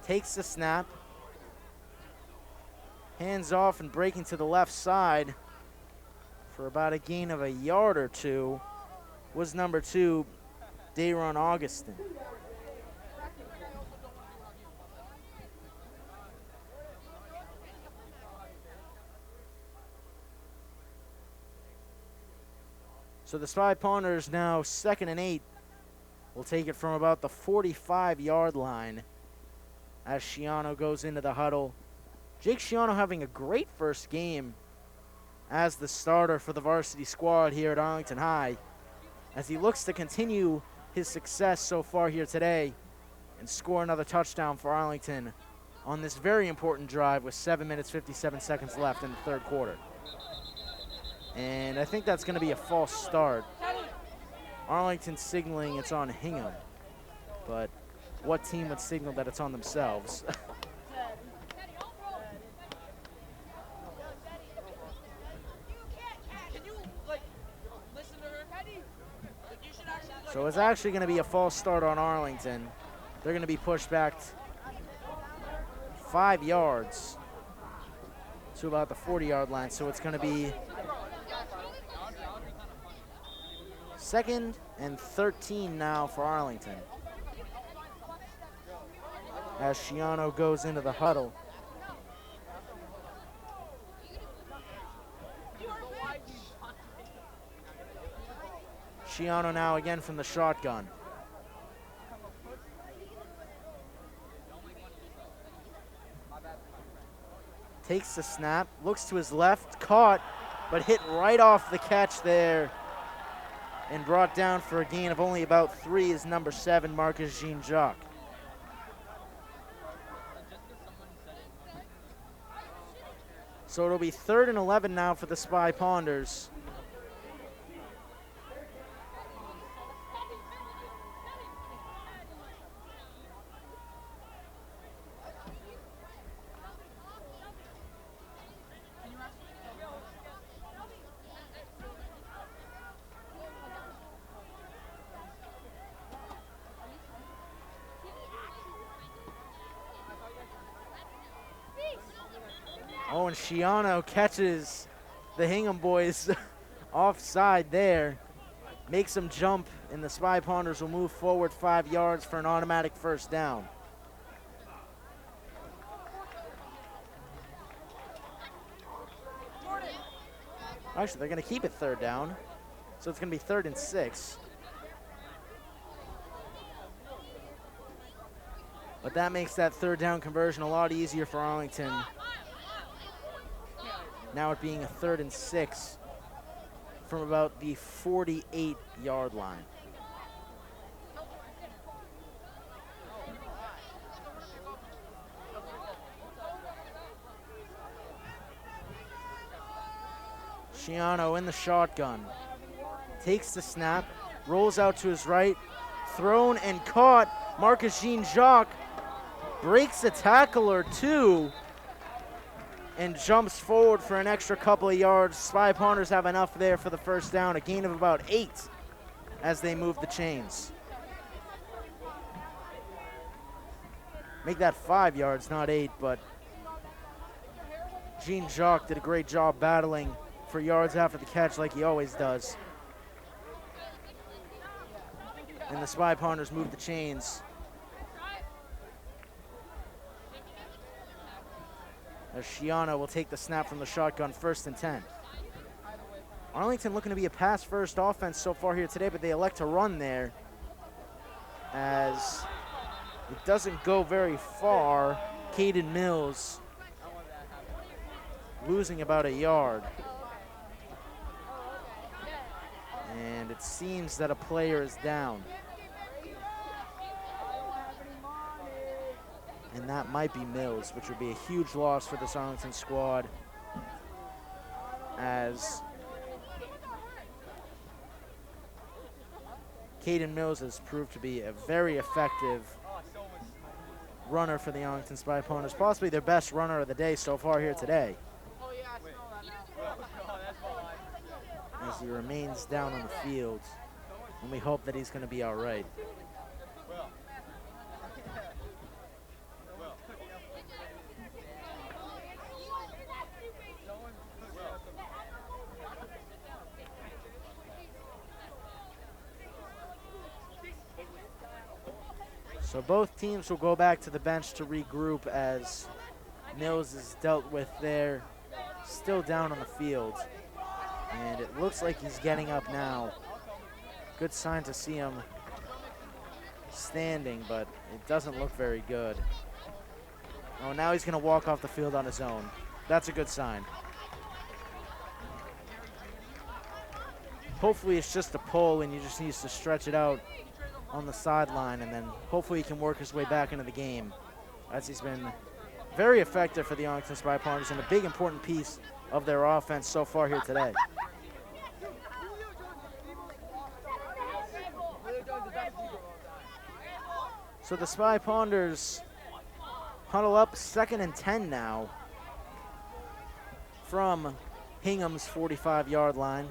Takes the snap. Hands off and breaking to the left side for about a gain of a yard or two was number 2, Dayron Augustin. So the Spy Ponders now 2nd and 8. Will take it from about the 45-yard line as Schiano goes into the huddle. Jake Schiano having a great first game as the starter for the varsity squad here at Arlington High, as he looks to continue his success so far here today and score another touchdown for Arlington on this very important drive with 7 minutes, 57 seconds left in the 3rd quarter. And I think that's going to be a false start. Arlington signaling it's on Hingham, but what team would signal that it's on themselves? So it's actually going to be a false start on Arlington. They're going to be pushed back 5 yards to about the 40-yard line. So it's going to be 2nd and 13 now for Arlington, as Schiano goes into the huddle. Schiano now again from the shotgun. Takes the snap, looks to his left, caught, but hit right off the catch there and brought down for a gain of only about 3 is number 7, Marcus Jean-Jacques. So it'll be 3rd and 11 now for the Spy Ponders. Oh, and Schiano catches the Hingham boys offside there. Makes them jump, and the Spy Ponders will move forward 5 yards for an automatic 1st down. Actually, they're going to keep it 3rd down, so it's going to be 3rd and 6. But that makes that 3rd down conversion a lot easier for Arlington. Now it being a 3rd and 6 from about the 48-yard line. Schiano in the shotgun. Takes the snap, rolls out to his right, thrown and caught. Marcus Jean-Jacques breaks a tackle or two, and jumps forward for an extra couple of yards. Spy Ponders have enough there for the first down, a gain of about 8 as they move the chains. Make that 5 yards, not 8, but Jean-Jacques did a great job battling for yards after the catch like he always does. And the Spy Ponders move the chains. As Shiano will take the snap from the shotgun, 1st and 10. Arlington looking to be a pass-first offense so far here today, but they elect to run there as it doesn't go very far. Caden Mills losing about a yard. And it seems that a player is down. And that might be Mills, which would be a huge loss for this Arlington squad, as Caden Mills has proved to be a very effective runner for the Arlington Spy Ponders, possibly their best runner of the day so far here today. As he remains down on the field, and we hope that he's going to be all right. So both teams will go back to the bench to regroup as Mills is dealt with there, still down on the field. And it looks like he's getting up now. Good sign to see him standing, but it doesn't look very good. Oh, now he's going to walk off the field on his own. That's a good sign. Hopefully it's just a pull and he just needs to stretch it out on the sideline, and then hopefully he can work his way back into the game, as he's been very effective for the Arlington Spy Ponders and a big important piece of their offense so far here today. So the Spy Ponders huddle up, 2nd and 10 now from Hingham's 45-yard line.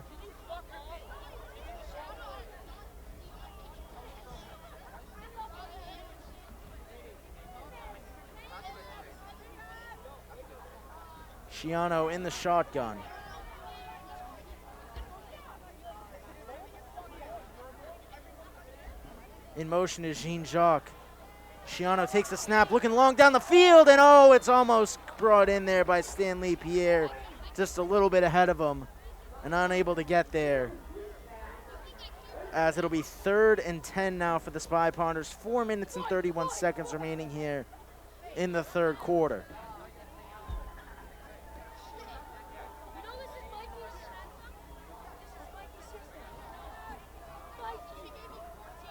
Shiano in the shotgun. In motion is Jean-Jacques. Shiano takes the snap, looking long down the field, and oh, it's almost brought in there by Stanley Pierre, just a little bit ahead of him, and unable to get there. As it'll be 3rd and 10 now for the Spy Ponders. 4 minutes and 31 seconds remaining here in the 3rd quarter.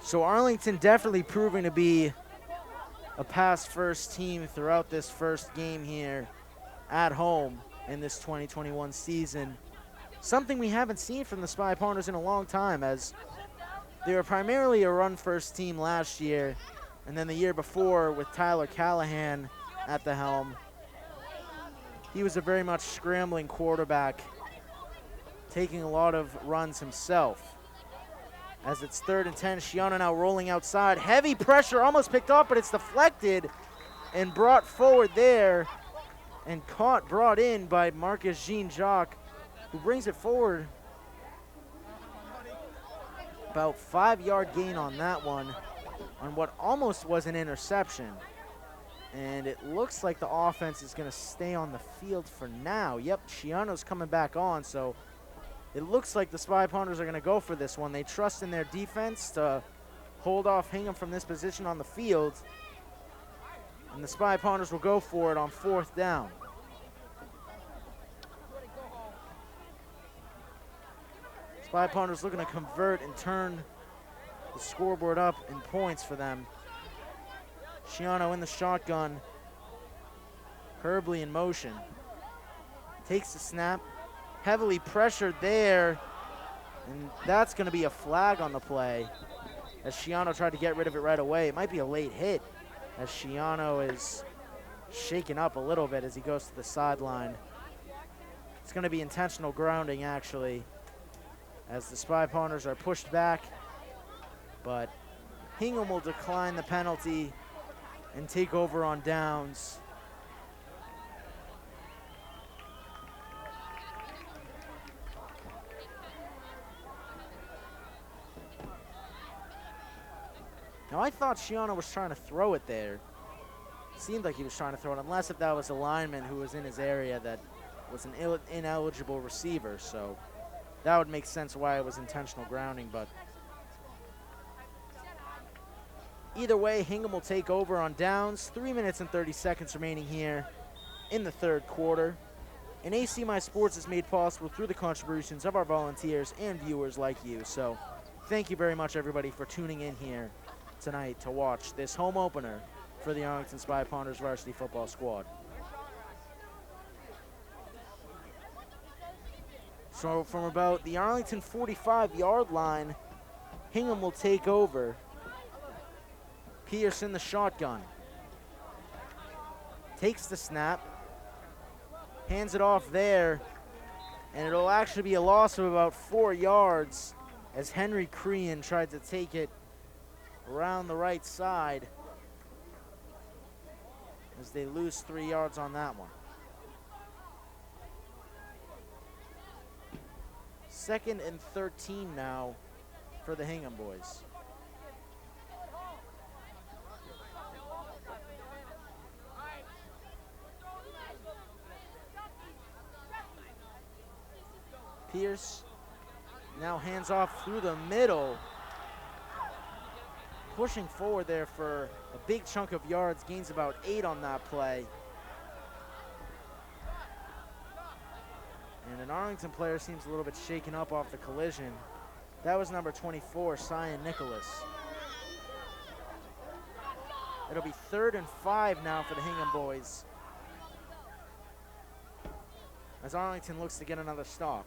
So Arlington definitely proving to be a pass-first team throughout this first game here at home in this 2021 season. Something we haven't seen from the Spy Ponders in a long time, as they were primarily a run-first team last year, and then the year before with Tyler Callahan at the helm. He was a very much scrambling quarterback, taking a lot of runs himself. As it's 3rd and 10, Shiano now rolling outside. Heavy pressure, almost picked off, but it's deflected and brought forward there and brought in by Marcus Jean-Jacques, who brings it forward. About 5-yard gain on that one, on what almost was an interception. And it looks like the offense is going to stay on the field for now. Yep, Shiano's coming back on, so it looks like the Spy Ponders are going to go for this one. They trust in their defense to hold off Hingham from this position on the field. And the Spy Ponders will go for it on 4th down. Spy Ponders looking to convert and turn the scoreboard up in points for them. Shiano in the shotgun. Herbley in motion. Takes the snap. Heavily pressured there, and that's going to be a flag on the play, as Shiano tried to get rid of it right away. It might be a late hit. as Shiano is shaken up a little bit as he goes to the sideline. It's going to be intentional grounding, actually, as the Spy Ponders are pushed back, but Hingham will decline the penalty and take over on downs. Now, I thought Shiano was trying to throw it there. Seemed like he was trying to throw it, unless if that was a lineman who was in his area that was an ineligible receiver. So that would make sense why it was intentional grounding. But either way, Hingham will take over on downs. 3 minutes and 30 seconds remaining here in the third quarter. And ACMi Sports is made possible through the contributions of our volunteers and viewers like you. So thank you very much, everybody, for tuning in here tonight to watch this home opener for the Arlington Spy Ponders varsity football squad. So from about the Arlington 45-yard line, Hingham will take over. Pierce in the shotgun. Takes the snap. Hands it off there. And it'll actually be a loss of about 4 yards as Henry Crean tried to take it around the right side as they lose 3 yards on that one. 2nd and 13 now for the Hingham boys. Pierce now hands off through the middle. Pushing forward there for a big chunk of yards, gains about 8 on that play. And an Arlington player seems a little bit shaken up off the collision. That was number 24, Cyan Nicholas. It'll be 3rd and 5 now for the Hingham boys, as Arlington looks to get another stop.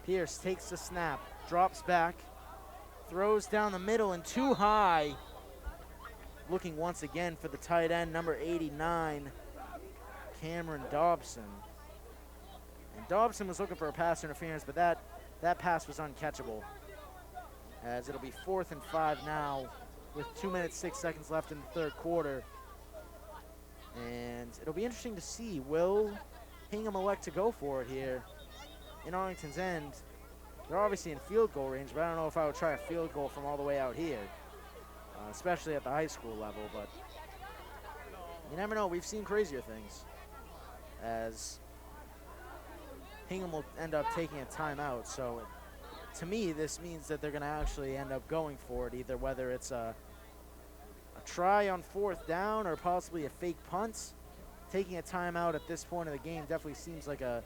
Pierce takes the snap, drops back, throws down the middle and too high. Looking once again for the tight end, number 89, Cameron Dobson. And Dobson was looking for a pass interference, but that pass was uncatchable, as it'll be 4th and 5 now with 2 minutes, 6 seconds left in the third quarter. And it'll be interesting to see, will Hingham elect to go for it here in Arlington's end? They're obviously in field goal range, but I don't know if I would try a field goal from all the way out here, especially at the high school level, but you never know. We've seen crazier things, as Hingham will end up taking a timeout. So to me, this means that they're going to actually end up going for it, either whether it's a try on 4th down or possibly a fake punt. Taking a timeout at this point of the game definitely seems like a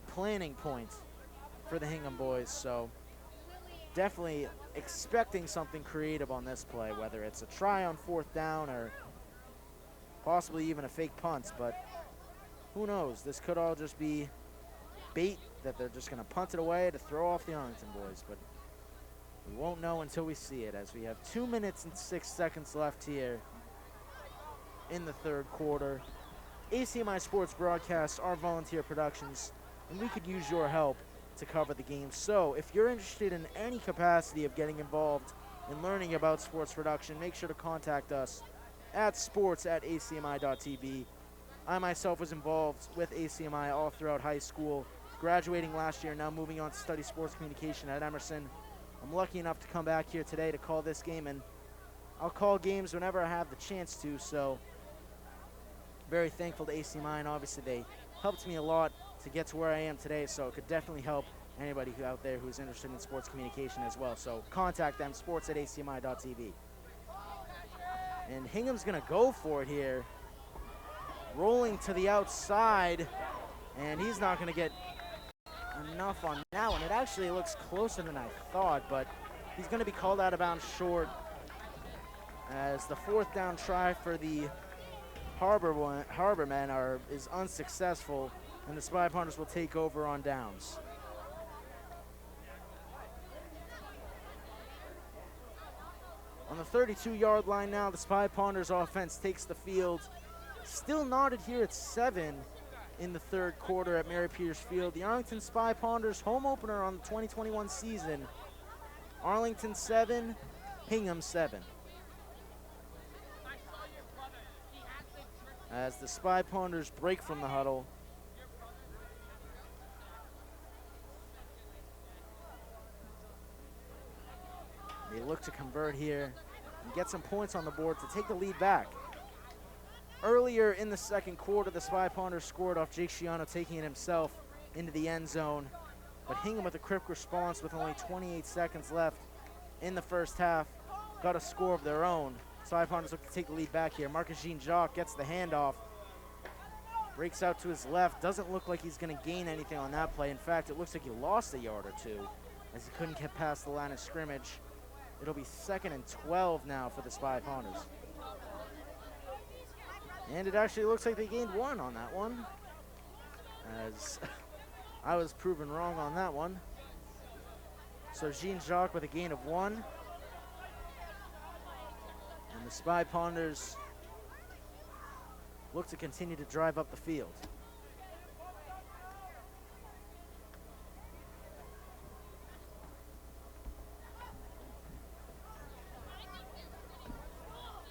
planning point for the Hingham boys. So definitely expecting something creative on this play, whether it's a try on 4th down or possibly even a fake punt. But who knows? This could all just be bait that they're just going to punt it away to throw off the Arlington boys. But we won't know until we see it, as we have 2 minutes and 6 seconds left here in the third quarter. ACMi Sports broadcasts are volunteer productions, and we could use your help to cover the game. So if you're interested in any capacity of getting involved in learning about sports production, make sure to contact us at sports@acmi.tv. I myself was involved with ACMi all throughout high school, graduating last year, now moving on to study sports communication at Emerson. I'm lucky enough to come back here today to call this game, and I'll call games whenever I have the chance to. So very thankful to ACMi, and obviously they helped me a lot to get to where I am today, so it could definitely help anybody out there who's interested in sports communication as well. So contact them, sports@acmi.tv. And Hingham's going to go for it here, rolling to the outside, and he's not going to get enough on that one. It actually looks closer than I thought, but he's going to be called out of bounds short, as the 4th down try for the Harbormen is unsuccessful, and the Spy Ponders will take over on downs. On the 32-yard line now, the Spy Ponders offense takes the field. Still knotted here at 7 in the third quarter at Mary Peters Field. The Arlington Spy Ponders home opener on the 2021 season. Arlington 7, Hingham 7. As the Spy Ponders break from the huddle. They look to convert here and get some points on the board to take the lead back. Earlier in the second quarter, the Spy Ponders scored off Jake Sciano taking it himself into the end zone. But Hingham with a quick response with only 28 seconds left in the first half got a score of their own. Spy Ponders look to take the lead back here. Marcus Jean-Jacques gets the handoff. Breaks out to his left. Doesn't look like he's going to gain anything on that play. In fact, it looks like he lost a yard or two as he couldn't get past the line of scrimmage. It'll be 2nd and 12 now for the Spy Ponders. And it actually looks like they gained 1 on that one, as I was proven wrong on that one. So Jean-Jacques with a gain of 1. And the Spy Ponders look to continue to drive up the field.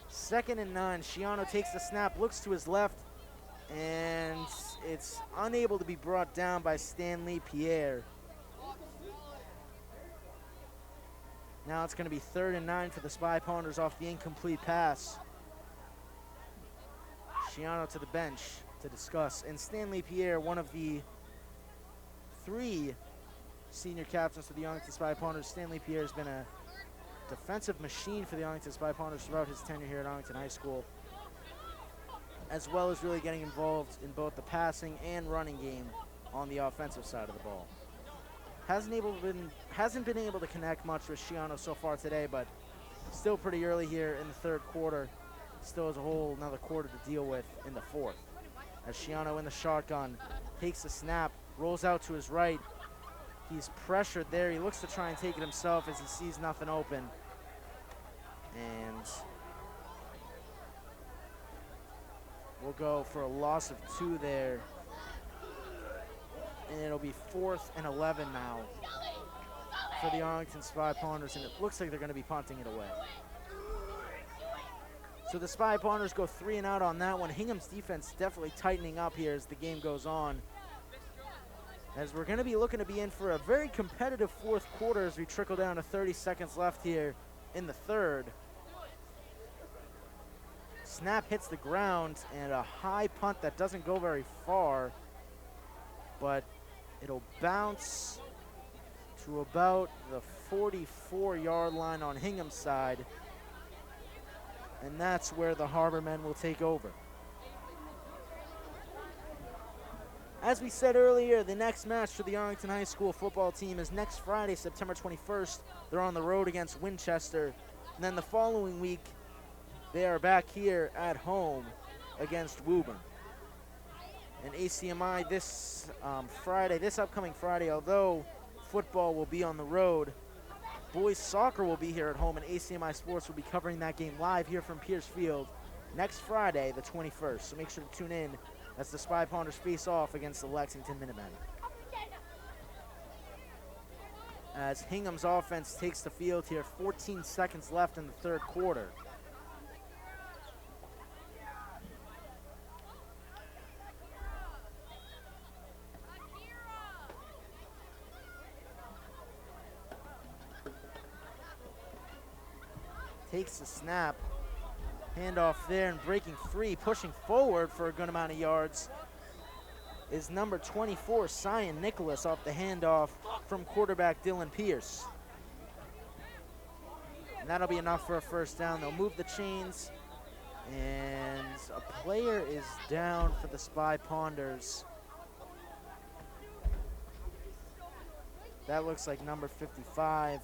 Second and 9. Sciano takes the snap, looks to his left, and it's unable to be brought down by Stanley Pierre. Now it's going to be 3rd and 9 for the Spy Ponders off the incomplete pass. Sciano to the bench to discuss. And Stanley Pierre, one of the 3 senior captains for the Arlington Spy Ponders. Stanley Pierre has been a defensive machine for the Arlington Spy Ponders throughout his tenure here at Arlington High School, as well as really getting involved in both the passing and running game on the offensive side of the ball. Hasn't been able to connect much with Sciano so far today, but still pretty early here in the third quarter. Still has a whole another quarter to deal with in the fourth. As Sciano in the shotgun takes the snap, rolls out to his right. He's pressured there. He looks to try and take it himself as he sees nothing open. And we'll go for a loss of 2 there. And it'll be 4th and 11 now for the Arlington Spy Ponders, and it looks like they're going to be punting it away. So the Spy Ponders go 3 and out on that one. Hingham's defense definitely tightening up here as the game goes on, as we're going to be looking to be in for a very competitive fourth quarter as we trickle down to 30 seconds left here in the third. Snap hits the ground, and a high punt that doesn't go very far, but it'll bounce to about the 44-yard line on Hingham's side, and that's where the Harbormen will take over. As we said earlier, the next match for the Arlington High School football team is next Friday, September 21st. They're on the road against Winchester. And then the following week, they are back here at home against Woburn. And ACMi this upcoming Friday, although football will be on the road, boys soccer will be here at home, and ACMi Sports will be covering that game live here from Pierce Field next Friday, the 21st. So make sure to tune in as the Spy Ponders face off against the Lexington Minutemen. As Hingham's offense takes the field here, 14 seconds left in the third quarter. Takes the snap. Handoff there and breaking free, pushing forward for a good amount of yards is number 24, Cyan Nicholas, off the handoff from quarterback Dylan Pierce. And that'll be enough for a first down. They'll move the chains, and a player is down for the Spy Ponders. That looks like number 55.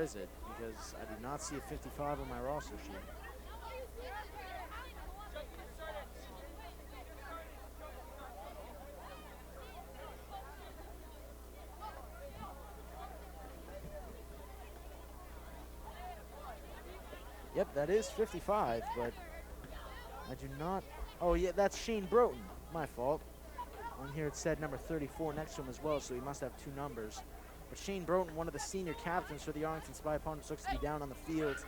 is it? Because I do not see a 55 on my roster sheet. Yep, that is 55, but I do not. Oh, yeah, that's Shane Broughton. My fault. On here it said number 34 next to him as well, so he must have 2 numbers. But Shane Broughton, one of the senior captains for the Arlington Spy Ponders, looks to be down on the field.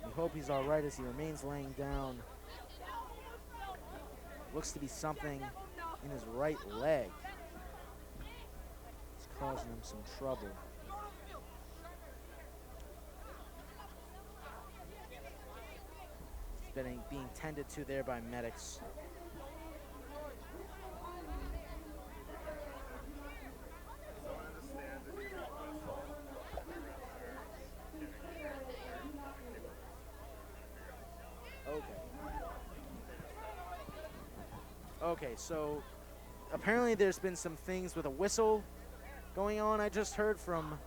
We hope he's all right as he remains laying down. Looks to be something in his right leg. It's causing him some trouble. He's being tended to there by medics. Okay, so apparently there's been some things with a whistle going on. I just heard from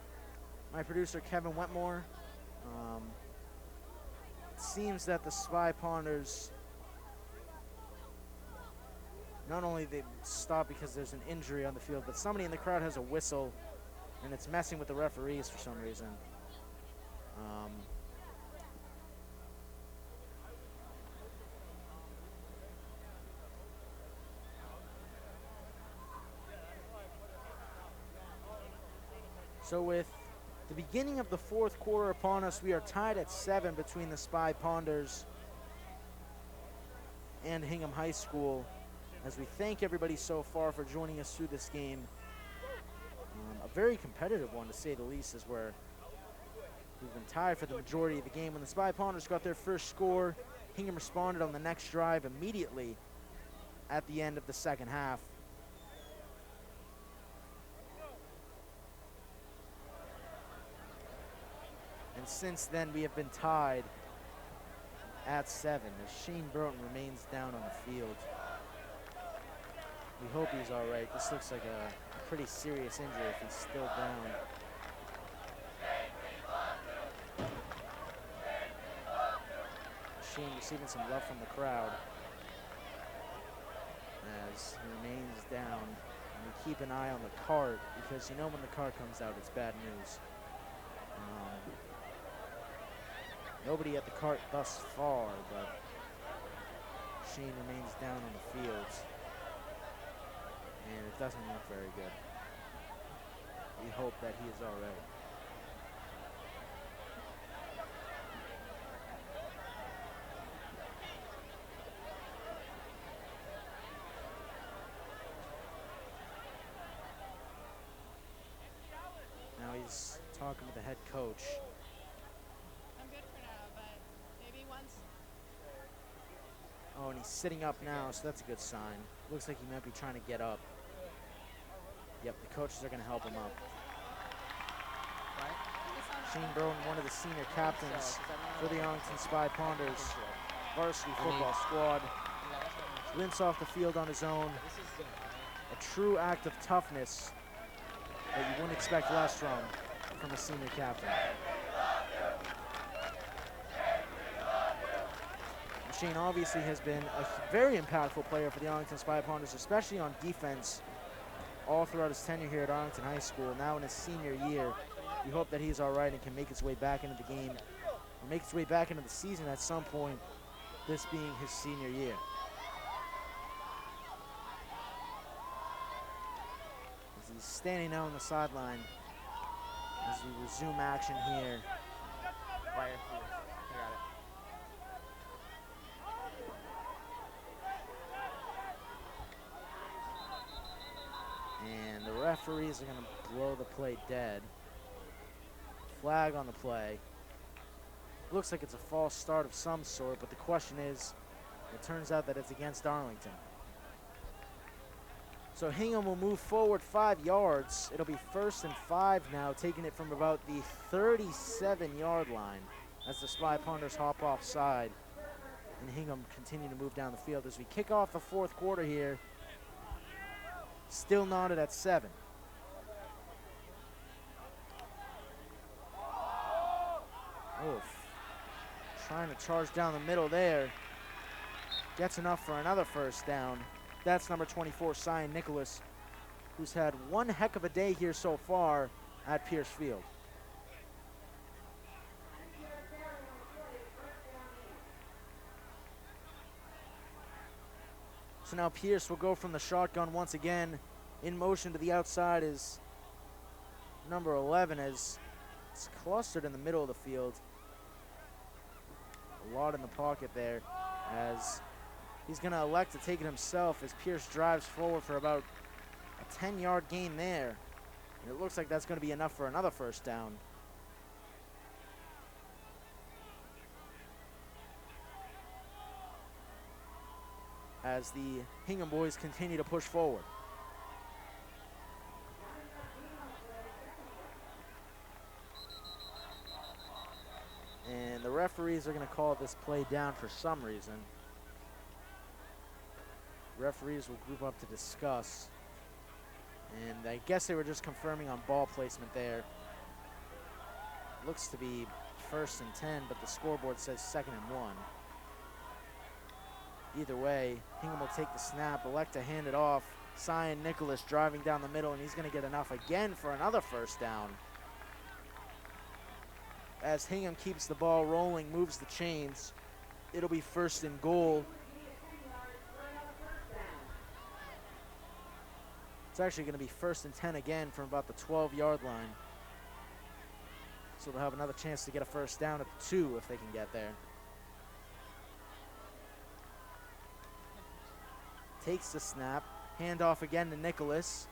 my producer, Kevin Wetmore. It seems that the Spy Ponders, not only they stop because there's an injury on the field, but somebody in the crowd has a whistle, and it's messing with the referees for some reason. So with the beginning of the 4th quarter upon us, we are tied at 7 between the Spy Ponders and Hingham High School. As we thank everybody so far for joining us through this game. A very competitive one, to say the least, is where we've been tied for the majority of the game. When the Spy Ponders got their first score, Hingham responded on the next drive immediately at the end of the second half. And since then, we have been tied at 7 as Shane Broughton remains down on the field. We hope he's all right. This looks like a pretty serious injury if he's still down. Shane receiving some love from the crowd as he remains down. And we keep an eye on the cart because you know when the cart comes out, it's bad news. Nobody at the cart thus far, but Shane remains down on the field. And it doesn't look very good. We hope that he is all right. Now he's talking to the head coach. Oh, and he's sitting up now, so that's a good sign. Looks like he might be trying to get up. Yep, the coaches are going to help him up. Shane Broughton, one of the senior captains for the Arlington Spy Ponders varsity football squad, limps off the field on his own. A true act of toughness that you wouldn't expect less from a senior captain. Shane obviously has been a very impactful player for the Arlington Spy Ponders, especially on defense, all throughout his tenure here at Arlington High School. Now in his senior year, we hope that he's all right and can make his way back into the game, or make his way back into the season at some point, this being his senior year. As he's standing now on the sideline, as we resume action here. Fire. I got it. And the referees are going to blow the play dead. Flag on the play. Looks like it's a false start of some sort, but the question is, it turns out that it's against Arlington. So Hingham will move forward 5 yards. It'll be 1st and 5 now, taking it from about the 37-yard line as the Spy Ponders hop offside. And Hingham continue to move down the field as we kick off the 4th quarter here. Still knotted at 7. Trying to charge down the middle there. Gets enough for another first down. That's number 24, Cyan Nicholas, who's had one heck of a day here so far at Pierce Field. So now Pierce will go from the shotgun once again. In motion to the outside is number 11, as it's clustered in the middle of the field. A lot in the pocket there, as he's going to elect to take it himself as Pierce drives forward for about a 10-yard gain there. And it looks like that's going to be enough for another first down. As the Hingham boys continue to push forward. And the referees are going to call this play down for some reason. Referees will group up to discuss. And I guess they were just confirming on ball placement there. Looks to be 1st and 10, but the scoreboard says 2nd and 1. Either way, Hingham will take the snap, elect to hand it off. Cyan Nicholas driving down the middle, and he's going to get enough again for another first down. As Hingham keeps the ball rolling, moves the chains, it'll be 1st and goal. It's actually going to be 1st and 10 again from about the 12-yard line. So they'll have another chance to get a first down at the 2 if they can get there. Takes the snap, handoff again to Nicholas.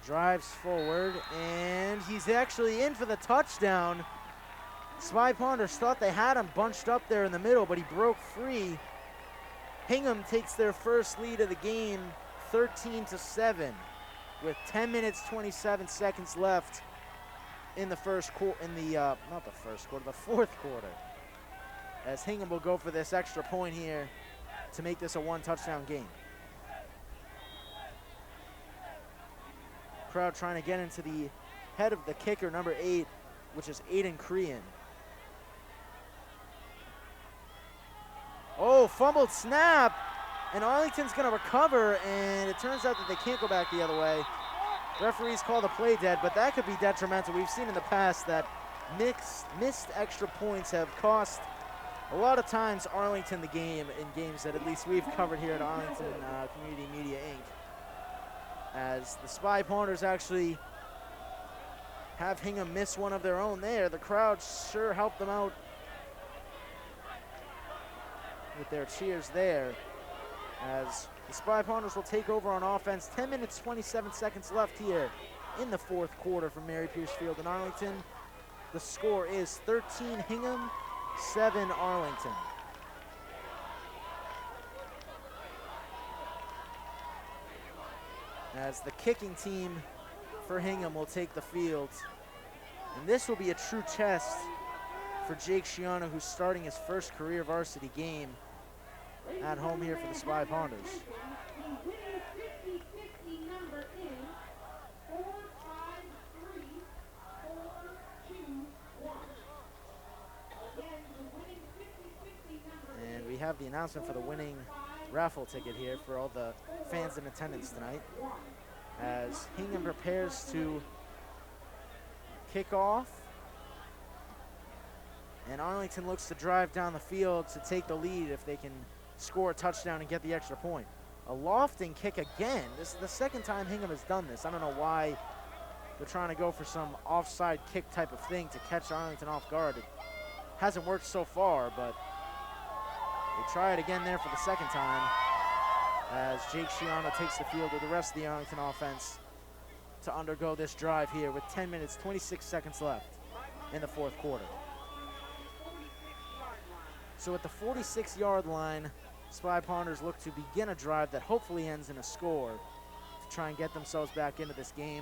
Drives forward, and he's actually in for the touchdown. Spy Ponders thought they had him bunched up there in the middle, but he broke free. Hingham takes their first lead of the game, 13-7, with 10 minutes, 27 seconds left in the fourth quarter. As Hingham will go for this extra point here to make this a 1-touchdown game. Crowd trying to get into the head of the kicker, number 8, which is Aiden Crean. Oh, fumbled snap, and Arlington's going to recover, and it turns out that they can't go back the other way. Referees call the play dead, but that could be detrimental. We've seen in the past that missed extra points have cost a lot of times Arlington the game in games that at least we've covered here at Arlington Community Media, Inc. As the Spy Ponders actually have Hingham miss one of their own there. The crowd sure helped them out with their cheers there. As the Spy Ponders will take over on offense. 10 minutes, 27 seconds left here in the fourth quarter from Mary Pierce Field in Arlington. The score is 13 Hingham, 7 Arlington. As the kicking team for Hingham will take the field. And this will be a true test for Jake Shiano, who's starting his first career varsity game at home here for the Spy Ponders. And we have the announcement for the winning raffle ticket here for all the fans in attendance tonight, as Hingham prepares to kick off, and Arlington looks to drive down the field to take the lead if they can score a touchdown and get the extra point. A lofting kick again. This is the second time Hingham has done this. I don't know why they're trying to go for some offside kick type of thing to catch Arlington off guard. It hasn't worked so far, but they try it again there for the second time, as Jake Shiano takes the field with the rest of the Arlington offense to undergo this drive here with 10 minutes, 26 seconds left in the fourth quarter. So at the 46-yard line, Spy Ponders look to begin a drive that hopefully ends in a score to try and get themselves back into this game.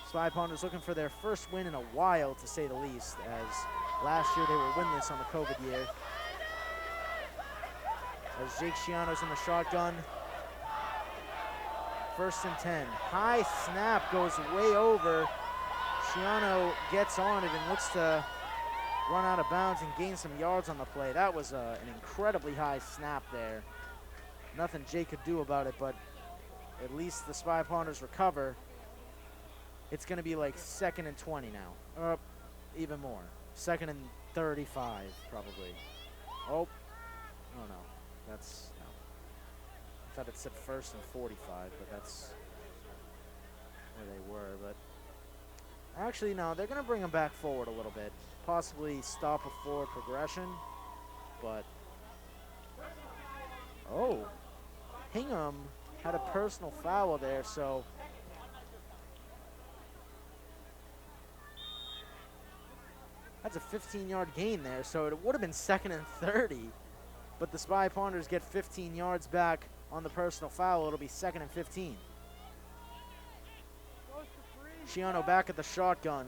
Spy Ponders looking for their first win in a while, to say the least, as last year they were winless on the COVID year. As Jake Shiano's in the shotgun. 1st and 10. High snap goes way over. Shiano gets on it and looks to run out of bounds and gain some yards on the play. That was an incredibly high snap there. Nothing Jake could do about it, but at least the Spy Ponders recover. It's going to be like 2nd and 20 now. Even more. 2nd and 35, probably. Oh, no. That's, no. I thought it said 1st and 45, but that's where they were. But actually, no, they're going to bring them back forward a little bit. Possibly stop a forward progression, but oh, Hingham had a personal foul there, so that's a 15-yard gain there, so it would have been 2nd and 30, but the Spy Ponders get 15 yards back on the personal foul. It'll be 2nd and 15. Shiano back at the shotgun.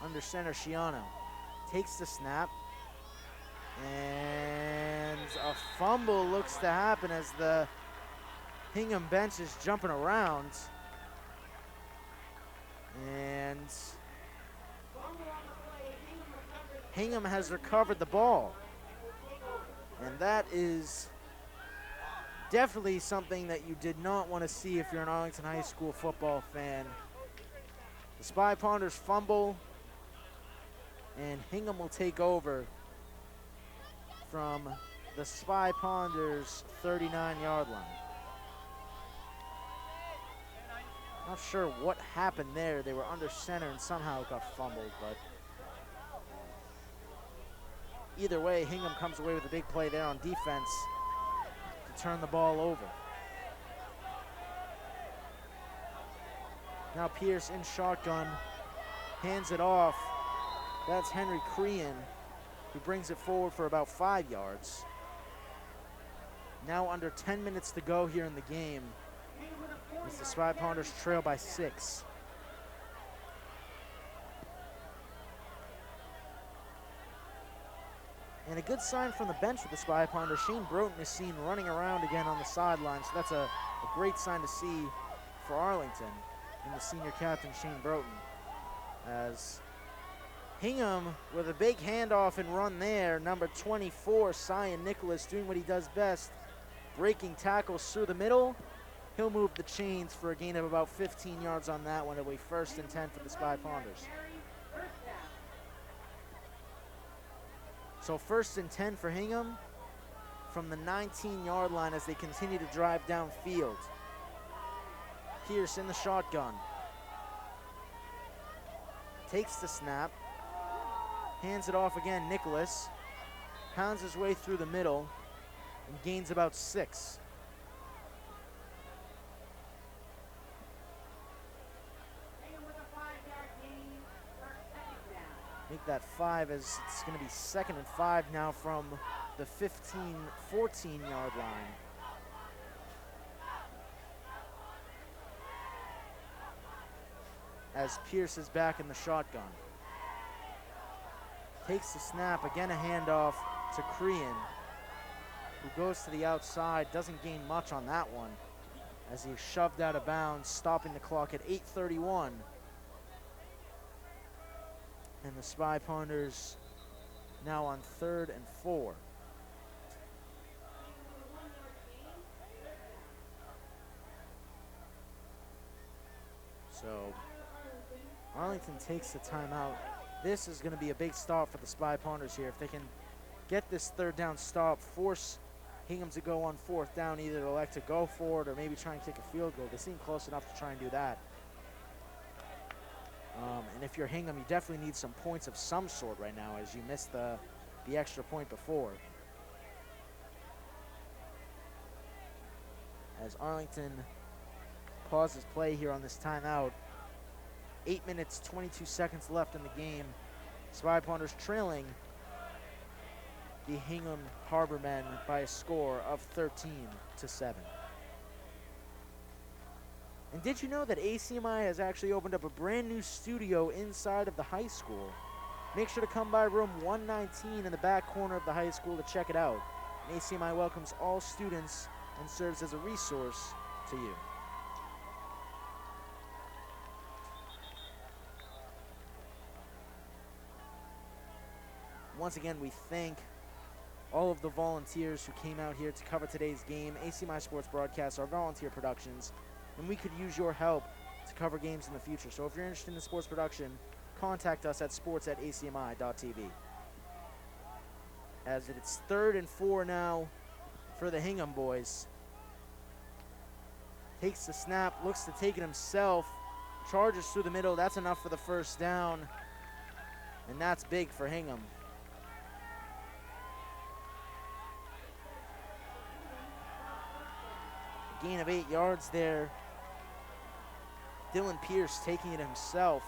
Under center, Shiano takes the snap, and a fumble looks to happen as the Hingham bench is jumping around, and Hingham has recovered the ball, and that is definitely something that you did not want to see if you're an Arlington High School football fan. The Spy Ponders fumble, and Hingham will take over from the Spy Ponders 39-yard line. Not sure what happened there. They were under center and somehow it got fumbled, but either way, Hingham comes away with a big play there on defense to turn the ball over. Now Pierce in shotgun, hands it off. That's Henry Crean, who brings it forward for about 5 yards. Now under 10 minutes to go here in the game, as the Spy Ponders trail by 6. And a good sign from the bench with the Spy Ponders. Shane Broughton is seen running around again on the sideline, so that's a great sign to see for Arlington and the senior captain, Shane Broughton. As Hingham with a big handoff and run there. Number 24, Cyan Nicholas, doing what he does best, breaking tackles through the middle. He'll move the chains for a gain of about 15 yards on that one. It'll be 1st and 10 for the Spy Ponders. So 1st and 10 for Hingham from the 19-yard line as they continue to drive downfield. Pierce in the shotgun. Takes the snap. Hands it off again, Nicholas. Pounds his way through the middle and gains about 6. Make that 5 as it's going to be 2nd and 5 now from the 14-yard line. As Pierce is back in the shotgun. Takes the snap, again a handoff to Crean, who goes to the outside, doesn't gain much on that one as he's shoved out of bounds, stopping the clock at 8:31. And the Spy Ponders now on 3rd and 4. So Arlington takes the timeout. This is going to be a big stop for the Spy Ponders here. If they can get this 3rd down stop, force Hingham to go on 4th down, either elect to go for it or maybe try and kick a field goal. They seem close enough to try and do that. And if you're Hingham, you definitely need some points of some sort right now as you missed the extra point before. As Arlington pauses play here on this timeout. 8 minutes, 22 seconds left in the game. Spy Ponders trailing the Hingham Harbor Men by a score of 13-7. And did you know that ACMi has actually opened up a brand new studio inside of the high school? Make sure to come by room 119 in the back corner of the high school to check it out. And ACMi welcomes all students and serves as a resource to you. once again, we thank all of the volunteers who came out here to cover today's game. ACMi Sports Broadcasts are volunteer productions, and we could use your help to cover games in the future. So if you're interested in sports production, contact us at sports@acmi.tv. As it's 3rd and 4 now for the Hingham boys. Takes the snap, looks to take it himself, charges through the middle. That's enough for the first down, and that's big for Hingham. A gain of 8 yards there. Dylan Pierce taking it himself,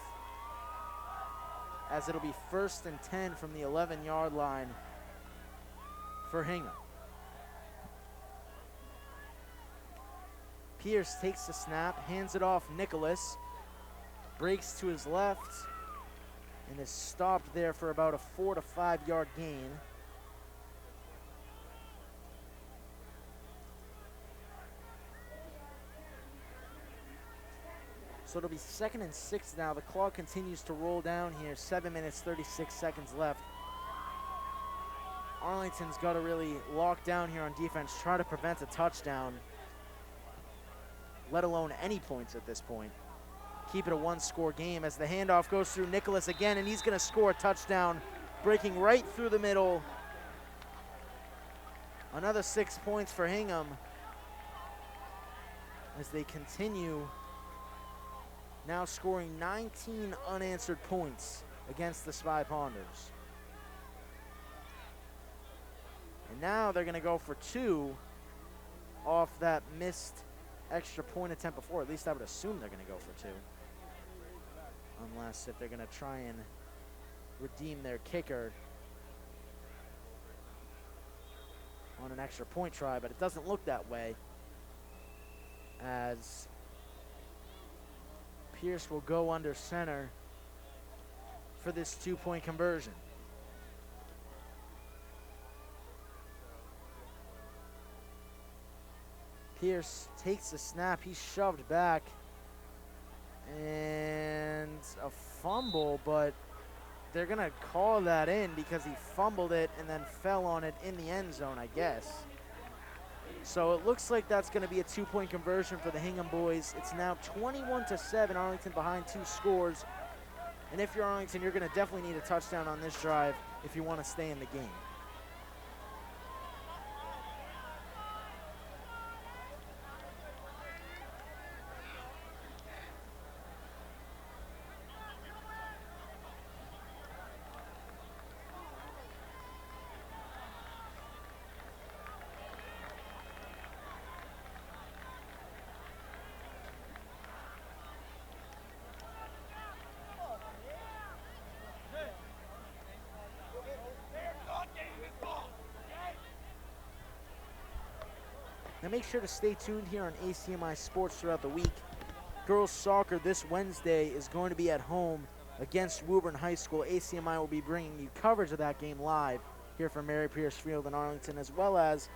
as it'll be 1st and 10 from the 11-yard line for Hingham. Pierce takes the snap, hands it off Nicholas, breaks to his left, and is stopped there for about a 4 to 5 yard gain. So it'll be 2nd and 6 now. The clock continues to roll down here. 7 minutes, 36 seconds left. Arlington's got to really lock down here on defense, try to prevent a touchdown, let alone any points at this point. Keep it a 1-score game as the handoff goes through Nicholas again, and he's going to score a touchdown, breaking right through the middle. Another 6 points for Hingham as they continue now scoring 19 unanswered points against the Spy Ponders. And now they're going to go for 2 off that missed extra point attempt before. At least I would assume they're going to go for 2. Unless if they're going to try and redeem their kicker on an extra point try, but it doesn't look that way, as Pierce will go under center for this 2-point conversion. Pierce takes the snap, he's shoved back, and a fumble, but they're gonna call that in because he fumbled it and then fell on it in the end zone, I guess. So it looks like that's gonna be a 2-point conversion for the Hingham boys. It's now 21-7, Arlington behind 2 scores. And if you're Arlington, you're gonna definitely need a touchdown on this drive if you wanna stay in the game. Now make sure to stay tuned here on ACMi Sports throughout the week. Girls soccer this Wednesday is going to be at home against Woburn High School. ACMi will be bringing you coverage of that game live here from Mary Pierce Field in Arlington, as well as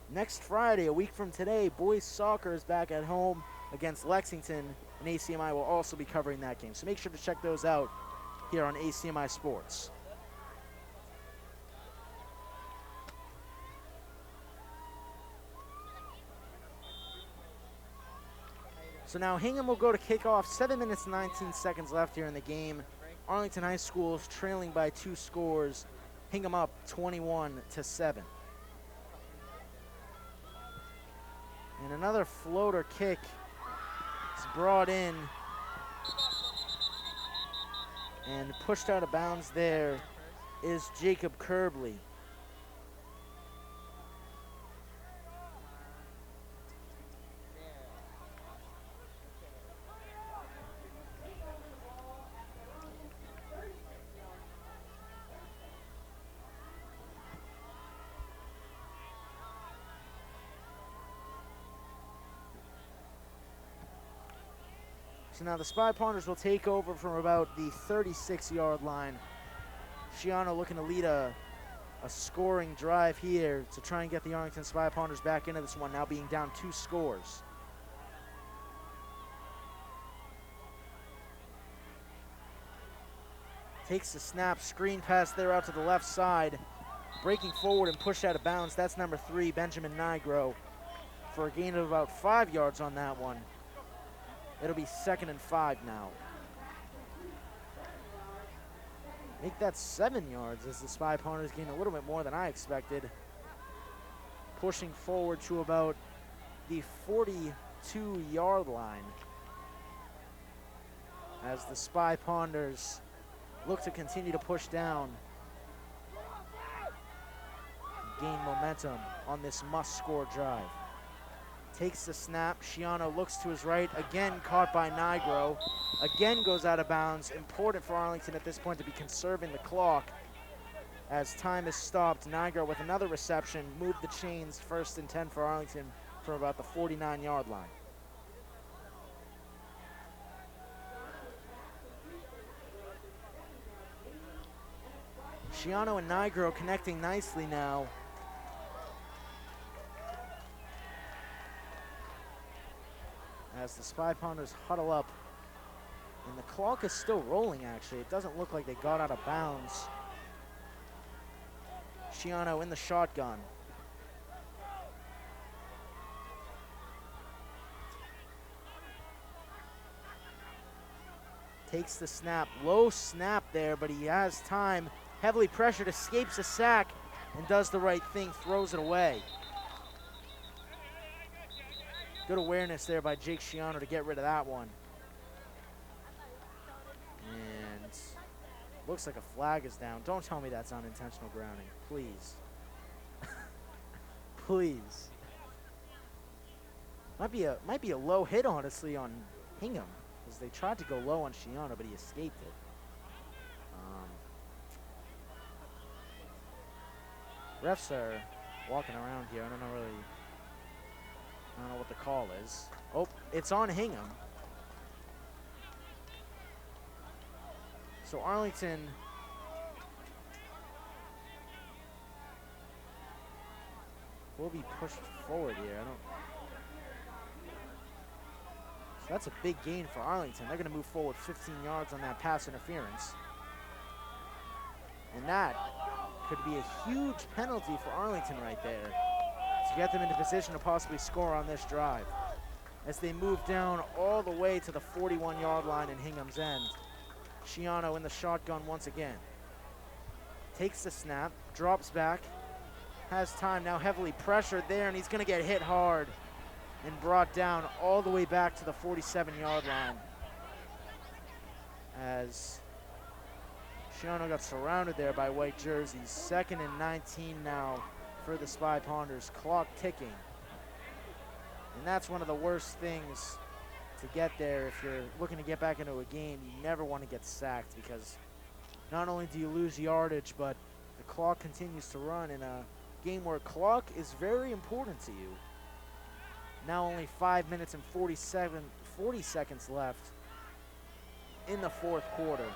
next Friday, a week from today, boys soccer is back at home against Lexington, and ACMi will also be covering that game. So make sure to check those out here on ACMi Sports. So now Hingham will go to kickoff. 7 minutes, 19 seconds left here in the game. Arlington High School is trailing by 2 scores. Hingham up 21-7. And another floater kick is brought in and pushed out of bounds there is Jacob Kerbley. So now the Spy Ponders will take over from about the 36-yard line. Shiano looking to lead a scoring drive here to try and get the Arlington Spy Ponders back into this one, now being down 2 scores. Takes the snap, screen pass there out to the left side. Breaking forward and pushed out of bounds. That's number 3, Benjamin Nigro, for a gain of about 5 yards on that one. It'll be 2nd and 5 now. Make that 7 yards as the Spy Ponders gain a little bit more than I expected. Pushing forward to about the 42-yard line as the Spy Ponders look to continue to push down, gain momentum on this must-score drive. Takes the snap. Shiano looks to his right, again caught by Nigro. Again goes out of bounds. Important for Arlington at this point to be conserving the clock as time is stopped. Nigro with another reception, moved the chains. 1st and 10 for Arlington from about the 49-yard line. Shiano and Nigro connecting nicely now. As the Spy Ponders huddle up. And the clock is still rolling, actually. It doesn't look like they got out of bounds. Shiano in the shotgun. Takes the snap. Low snap there, but he has time. Heavily pressured, escapes a sack, and does the right thing, throws it away. Good awareness there by Jake Shiano to get rid of that one. And looks like a flag is down. Don't tell me that's unintentional grounding, please. Please. Might be a low hit, honestly, on Hingham, because they tried to go low on Shiano, but he escaped it. Refs are walking around here. I don't know what the call is. Oh, it's on Hingham. So Arlington will be pushed forward here. So that's a big gain for Arlington. They're going to move forward 15 yards on that pass interference. And that could be a huge penalty for Arlington right there to get them into position to possibly score on this drive as they move down all the way to the 41-yard line in Hingham's end. Shiano in the shotgun once again. Takes the snap, drops back, has time, now heavily pressured there, and he's going to get hit hard and brought down all the way back to the 47-yard line as Shiano got surrounded there by white jerseys. 2nd and 19 now for the Spy Ponders. Clock ticking. And that's one of the worst things to get there if you're looking to get back into a game. You never want to get sacked because not only do you lose yardage, but the clock continues to run in a game where clock is very important to you. Now only 5 minutes and 40 seconds left in the 4th quarter.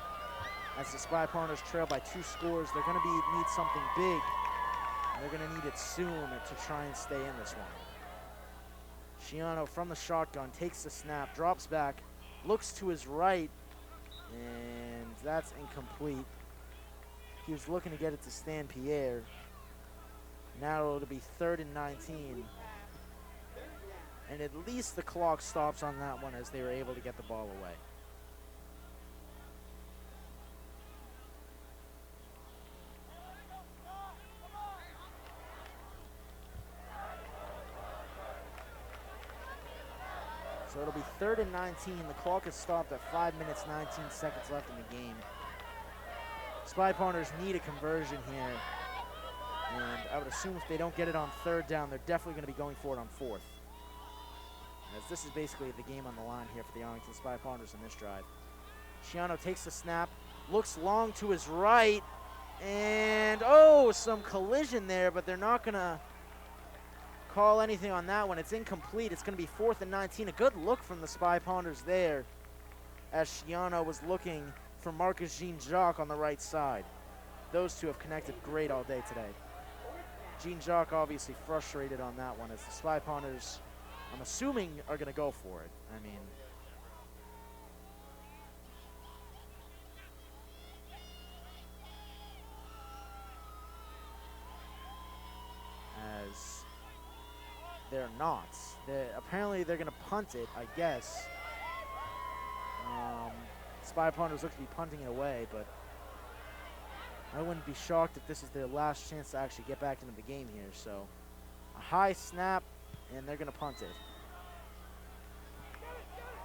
As the Spy Ponders trail by 2 scores, they're going to need something big. And they're going to need it soon to try and stay in this one. Shiano from the shotgun takes the snap, drops back, looks to his right, and that's incomplete. He was looking to get it to Stan Pierre. Now it'll be 3rd and 19. And at least the clock stops on that one as they were able to get the ball away. So it'll be 3rd and 19. The clock is stopped at 5 minutes, 19 seconds left in the game. Spy Ponders need a conversion here. And I would assume if they don't get it on 3rd down, they're definitely going to be going for it on 4th. As this is basically the game on the line here for the Arlington Spy Ponders in this drive. Shiano takes the snap, looks long to his right, and oh, some collision there, but they're not going to call anything on that one. It's incomplete. It's going to be 4th and 19. A good look from the Spy Ponders there as Shiano was looking for Marcus Jean-Jacques on the right side. Those two have connected great all day today. Jean-Jacques obviously frustrated on that one as the Spy Ponders, I'm assuming, are going to go for it. I mean, they're not. Apparently they're going to punt it, I guess. Spy Ponders look to be punting it away, but I wouldn't be shocked if this is their last chance to actually get back into the game here. So a high snap, and they're going to punt it.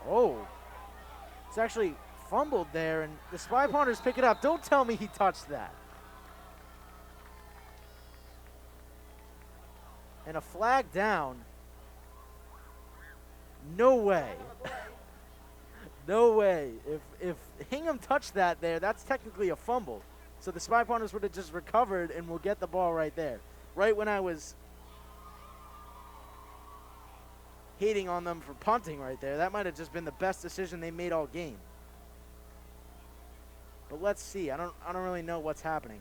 Oh, it's actually fumbled there, and the Spy Ponders pick it up. Don't tell me he touched that. And a flag down. No way. No way. If Hingham touched that there, that's technically a fumble. So the Spy Ponders would have just recovered and will get the ball right there. Right when I was hating on them for punting right there, that might have just been the best decision they made all game. But let's see. I don't really know what's happening.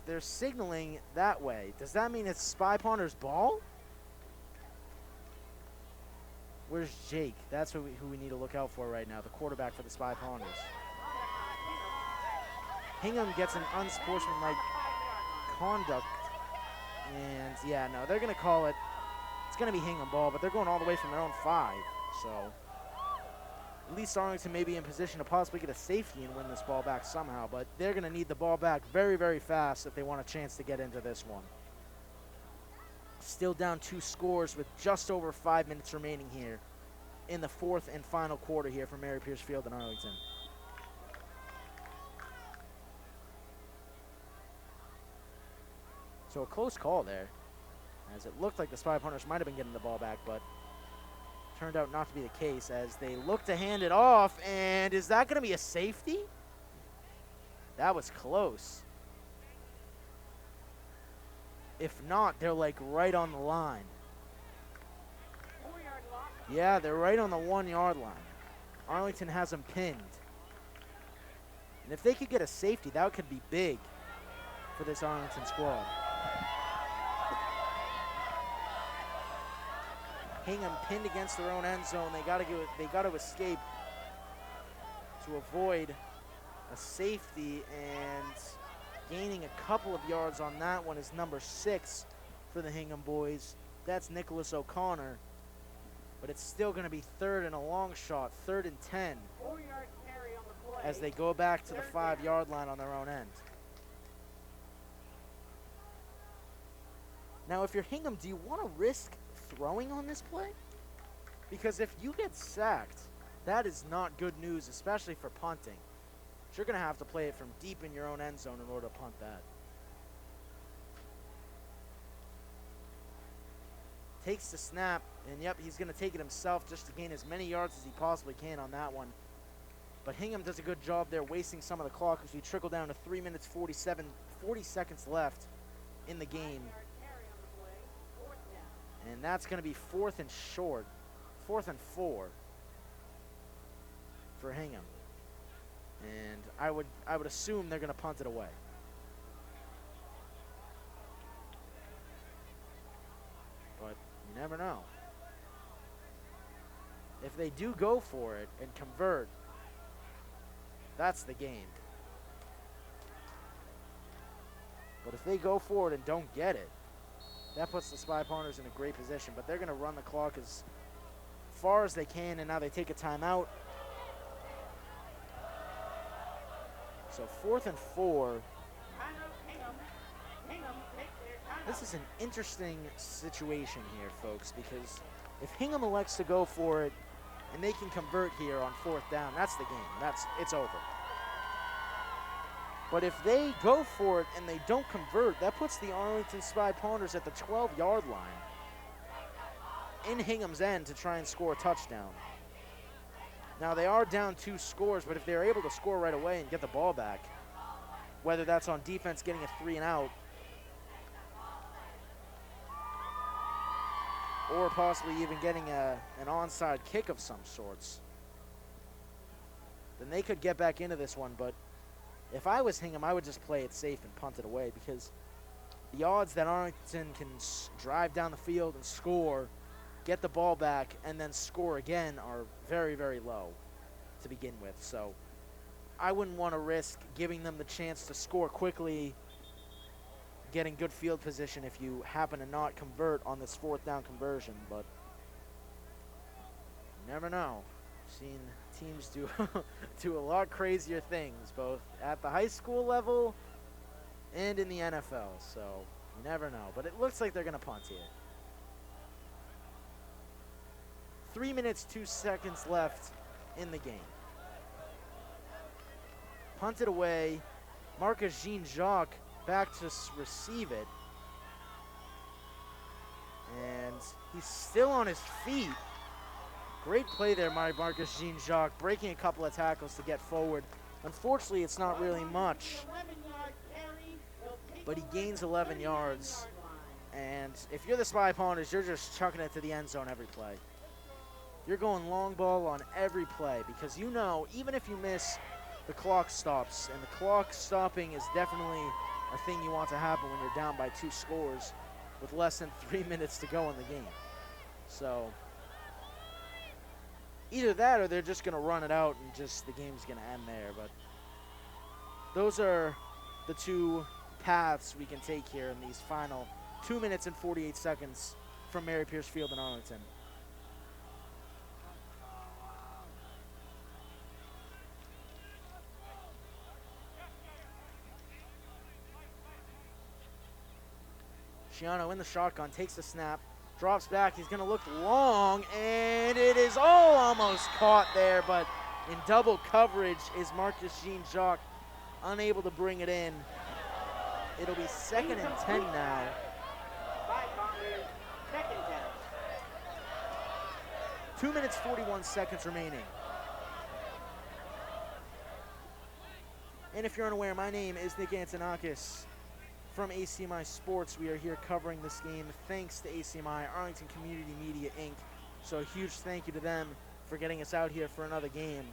They're signaling that way. Does that mean it's Spy Ponders' ball? Where's Jake? That's who we need to look out for right now, the quarterback for the Spy Ponders. Hingham gets an unsportsmanlike conduct. And, yeah, no, they're going to call it. It's going to be Hingham ball, but they're going all the way from their own 5. So at least Arlington may be in position to possibly get a safety and win this ball back somehow. But they're going to need the ball back very, very fast if they want a chance to get into this one. Still down 2 scores with just over 5 minutes remaining here in the 4th and final quarter here for Mary Pierce Field in Arlington. So a close call there, as it looked like the Spy Ponders might have been getting the ball back, but turned out not to be the case as they look to hand it off. And is that going to be a safety? That was close. If not, they're like right on the line. Yeah, they're right on the 1-yard line. Arlington has them pinned. And if they could get a safety, that could be big for this Arlington squad. Hingham pinned against their own end zone. They got to escape to avoid a safety, and gaining a couple of yards on that one is number 6 for the Hingham boys. That's Nicholas O'Connor. But it's still going to be 3rd and a long shot, 3rd and 10, as they go back to the 5-yard line on their own end. Now, if you're Hingham, do you want to risk throwing on this play? Because if you get sacked, that is not good news, especially for punting. You're going to have to play it from deep in your own end zone in order to punt that. Takes the snap, and yep, he's going to take it himself just to gain as many yards as he possibly can on that one. But Hingham does a good job there, wasting some of the clock as we trickle down to 3 minutes 40 seconds left in the game. And that's going to be 4th and short, 4th and 4 for Hingham. And I would assume they're going to punt it away. But you never know. If they do go for it and convert, that's the game. But if they go for it and don't get it, that puts the Spy Ponders in a great position. But they're going to run the clock as far as they can, and now they take a timeout. So 4th and 4. This is an interesting situation here, folks, because if Hingham elects to go for it and they can convert here on 4th down, that's the game. It's over. But if they go for it and they don't convert, that puts the Arlington Spy Ponders at the 12-yard line in Hingham's end to try and score a touchdown. Now, they are down 2 scores, but if they're able to score right away and get the ball back, whether that's on defense getting a 3 and out or possibly even getting an onside kick of some sorts, then they could get back into this one. But if I was Hingham, I would just play it safe and punt it away, because the odds that Arlington can drive down the field and score, get the ball back, and then score again are very, very low to begin with. So I wouldn't want to risk giving them the chance to score quickly, getting good field position if you happen to not convert on this 4th down conversion, but you never know. I've seen teams do do a lot crazier things, both at the high school level and in the NFL, so you never know. But it looks like they're going to punt here. 3 minutes, 2 seconds left in the game. Punted away. Marcus Jean-Jacques back to receive it. And he's still on his feet. Great play there by Marcus Jean-Jacques, breaking a couple of tackles to get forward. Unfortunately, it's not really much, but he gains 11 yards. And if you're the Spy Ponders, you're just chucking it to the end zone every play. You're going long ball on every play because you know, even if you miss, the clock stops. And the clock stopping is definitely a thing you want to happen when you're down by 2 scores with less than 3 minutes to go in the game. So either that or they're just going to run it out and just the game's going to end there. But those are the 2 paths we can take here in these final 2 minutes and 48 seconds from Mary Pierce Field in Arlington. Schiano in the shotgun, takes the snap, drops back. He's going to look long, and it is almost caught there, but in double coverage is Marcus Jean-Jacques, unable to bring it in. It'll be 2nd and 10 now. 2 minutes, 41 seconds remaining. And if you're unaware, my name is Nick Antonakis from ACMi Sports. We are here covering this game thanks to ACMi, Arlington Community Media, Inc. So a huge thank you to them for getting us out here for another game.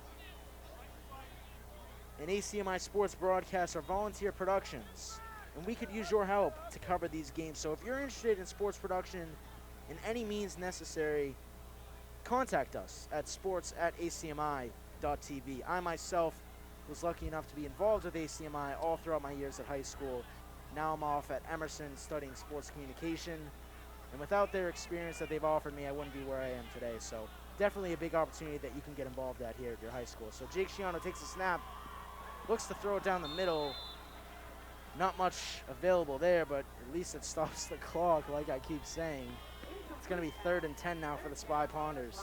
And ACMi Sports broadcasts are volunteer productions, and we could use your help to cover these games. So if you're interested in sports production in any means necessary, contact us at sports@acmi.tv. I myself was lucky enough to be involved with ACMi all throughout my years at high school. Now I'm off at Emerson studying sports communication, and without their experience that they've offered me, I wouldn't be where I am today. So definitely a big opportunity that you can get involved at here at your high school. So Jake Schiano takes a snap, looks to throw it down the middle. Not much available there, but at least it stops the clock, like I keep saying. It's going to be 3rd and 10 now for the Spy Ponders.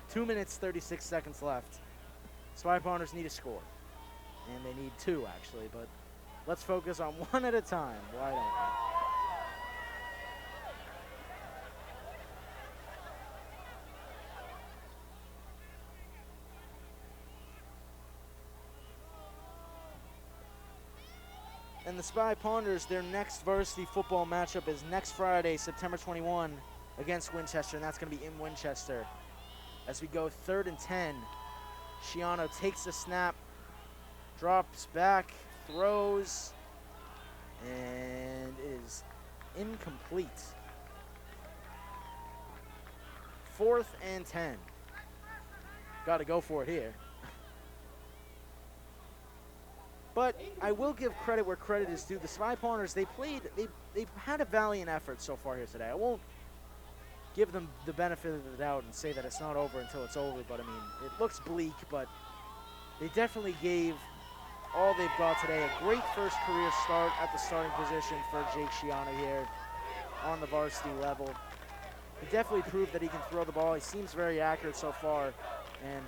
2 minutes, 36 seconds left. Spy Ponders need a score, and they need 2 actually, but let's focus on 1 at a time. Why don't we? And the Spy Ponders, their next varsity football matchup is next Friday, September 21, against Winchester, and that's going to be in Winchester. As we go 3rd and 10, Schiano takes the snap, drops back, throws, and it is incomplete. 4th and 10. Got to go for it here. But I will give credit where credit is due. The Spy Ponders, they've had a valiant effort so far here today. I won't give them the benefit of the doubt and say that it's not over until it's over, but I mean, it looks bleak, but they definitely gave all they've got today. A great first career start at the starting position for Jake Schiano here on the varsity level. He definitely proved that he can throw the ball. He seems very accurate so far and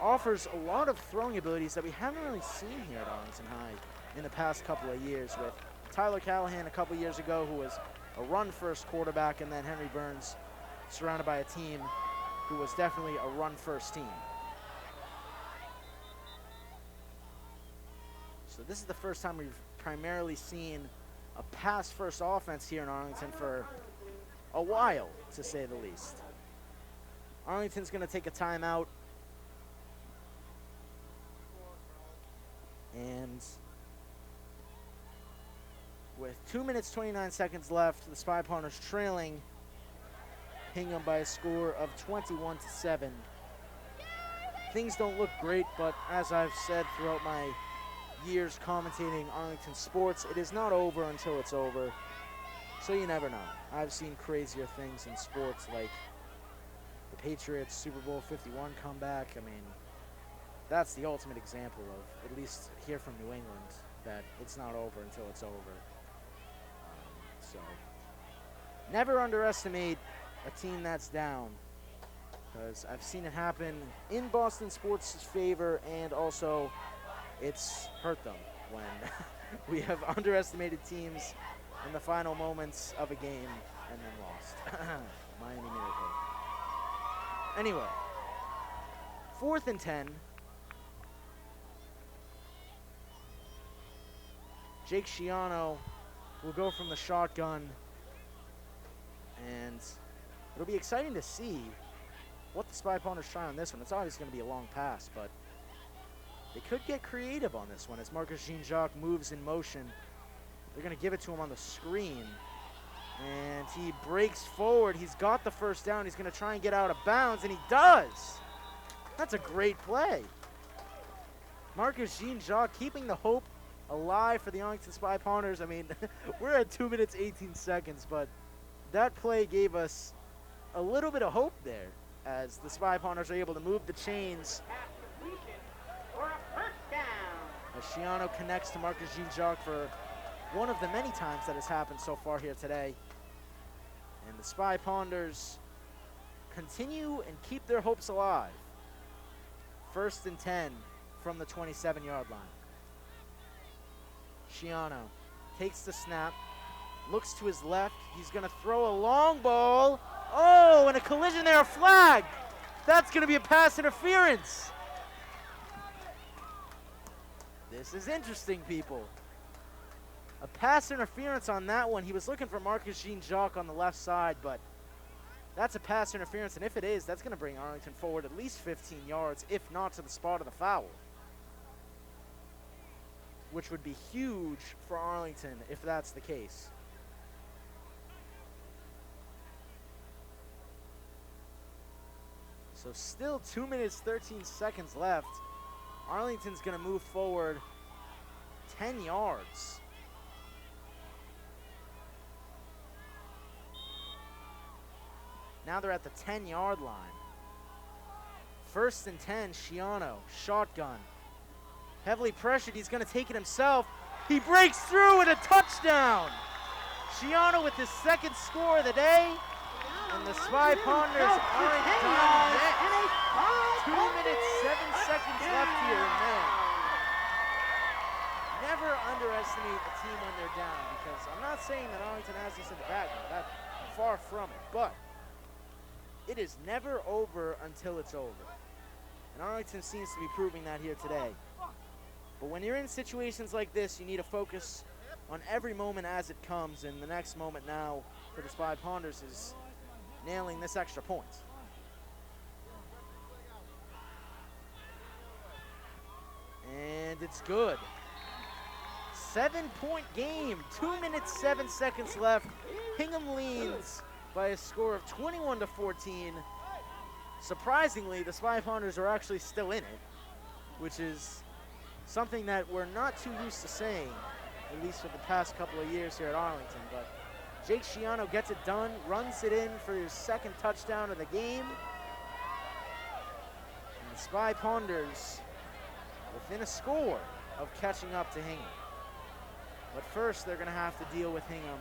offers a lot of throwing abilities that we haven't really seen here at Arlington High in the past couple of years, with Tyler Callahan a couple years ago, who was a run-first quarterback, and then Henry Burns surrounded by a team who was definitely a run-first team. So this is the first time we've primarily seen a pass-first offense here in Arlington for a while, to say the least. Arlington's going to take a timeout. And with 2 minutes, 29 seconds left, the Spy Ponders trailing Hingham by a score of 21-7. Things don't look great, but as I've said throughout my years commentating Arlington sports, it is not over until it's over. So you never know. I've seen crazier things in sports like the Patriots Super Bowl 51 comeback. I mean, that's the ultimate example of, at least here from New England, that it's not over until it's over. So never underestimate a team that's down, because I've seen it happen in Boston sports' favor, and also it's hurt them when we have underestimated teams in the final moments of a game and then lost. Miami Miracle. Anyway, 4th and 10. Jake Schiano will go from the shotgun, and it'll be exciting to see what the Spy Ponders try on this one. It's obviously going to be a long pass, but they could get creative on this one as Marcus Jean-Jacques moves in motion. They're going to give it to him on the screen, and he breaks forward. He's got the first down. He's going to try and get out of bounds, and he does. That's a great play. Marcus Jean-Jacques keeping the hope alive for the Arlington Spy Ponders. I mean, we're at 2 minutes, 18 seconds, but that play gave us a little bit of hope there as the Spy Ponders are able to move the chains. For a first down. As Schiano connects to Marcus Jean-Jacques for one of the many times that has happened so far here today. And the Spy Ponders continue and keep their hopes alive. 1st and 10 from the 27-yard line. Schiano takes the snap, looks to his left. He's going to throw a long ball. Oh, and a collision there, a flag. That's going to be a pass interference. This is interesting, people. A pass interference on that one. He was looking for Marcus Jean-Jacques on the left side, but that's a pass interference, and if it is, that's going to bring Arlington forward at least 15 yards, if not to the spot of the foul, which would be huge for Arlington if that's the case. So still 2 minutes, 13 seconds left. Arlington's going to move forward 10 yards. Now they're at the 10-yard line. 1st and 10, Schiano, shotgun. Heavily pressured, he's going to take it himself. He breaks through with a touchdown. Schiano with his 2nd score of the day. And the Spy Ponders aren't done yet. 2 minutes, 7 seconds left here, and man, never underestimate a team when they're down, because I'm not saying that Arlington has this in the bag. That's far from it, but it is never over until it's over. And Arlington seems to be proving that here today. But when you're in situations like this, you need to focus on every moment as it comes, and the next moment now for the Spy Ponders is nailing this extra point. And it's good. 7-point game, 2 minutes, 7 seconds left. Hingham leads by a score of 21-14. Surprisingly, the Spy Ponders are actually still in it, which is something that we're not too used to saying, at least for the past couple of years here at Arlington. But Jake Schiano gets it done, runs it in for his 2nd touchdown of the game. And the Spy Ponders within a score of catching up to Hingham. But first, they're going to have to deal with Hingham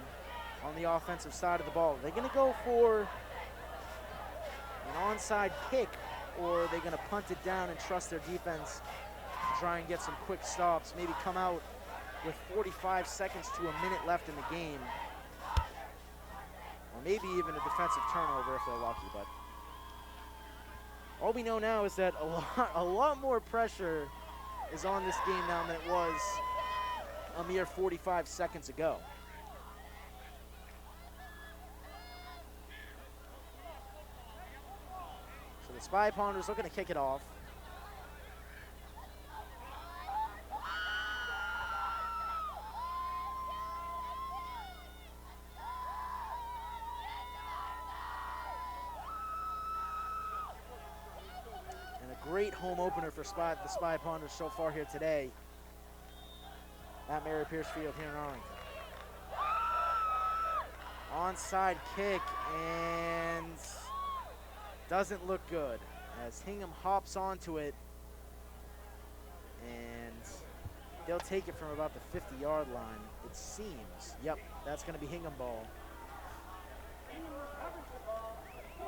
on the offensive side of the ball. They're going to go for an onside kick, or are they going to punt it down and trust their defense to try and get some quick stops, maybe come out with 45 seconds to a minute left in the game, or maybe even a defensive turnover if they're lucky. But all we know now is that a lot more pressure is on this game now than it was a mere 45 seconds ago. So the Spy Ponders looking to kick it off. And a great home opener for the Spy Ponders so far here today. at Mary Pierce Field here in Arlington. Onside kick, and doesn't look good as Hingham hops onto it, and they'll take it from about the 50-yard line, it seems. Yep, that's going to be Hingham ball.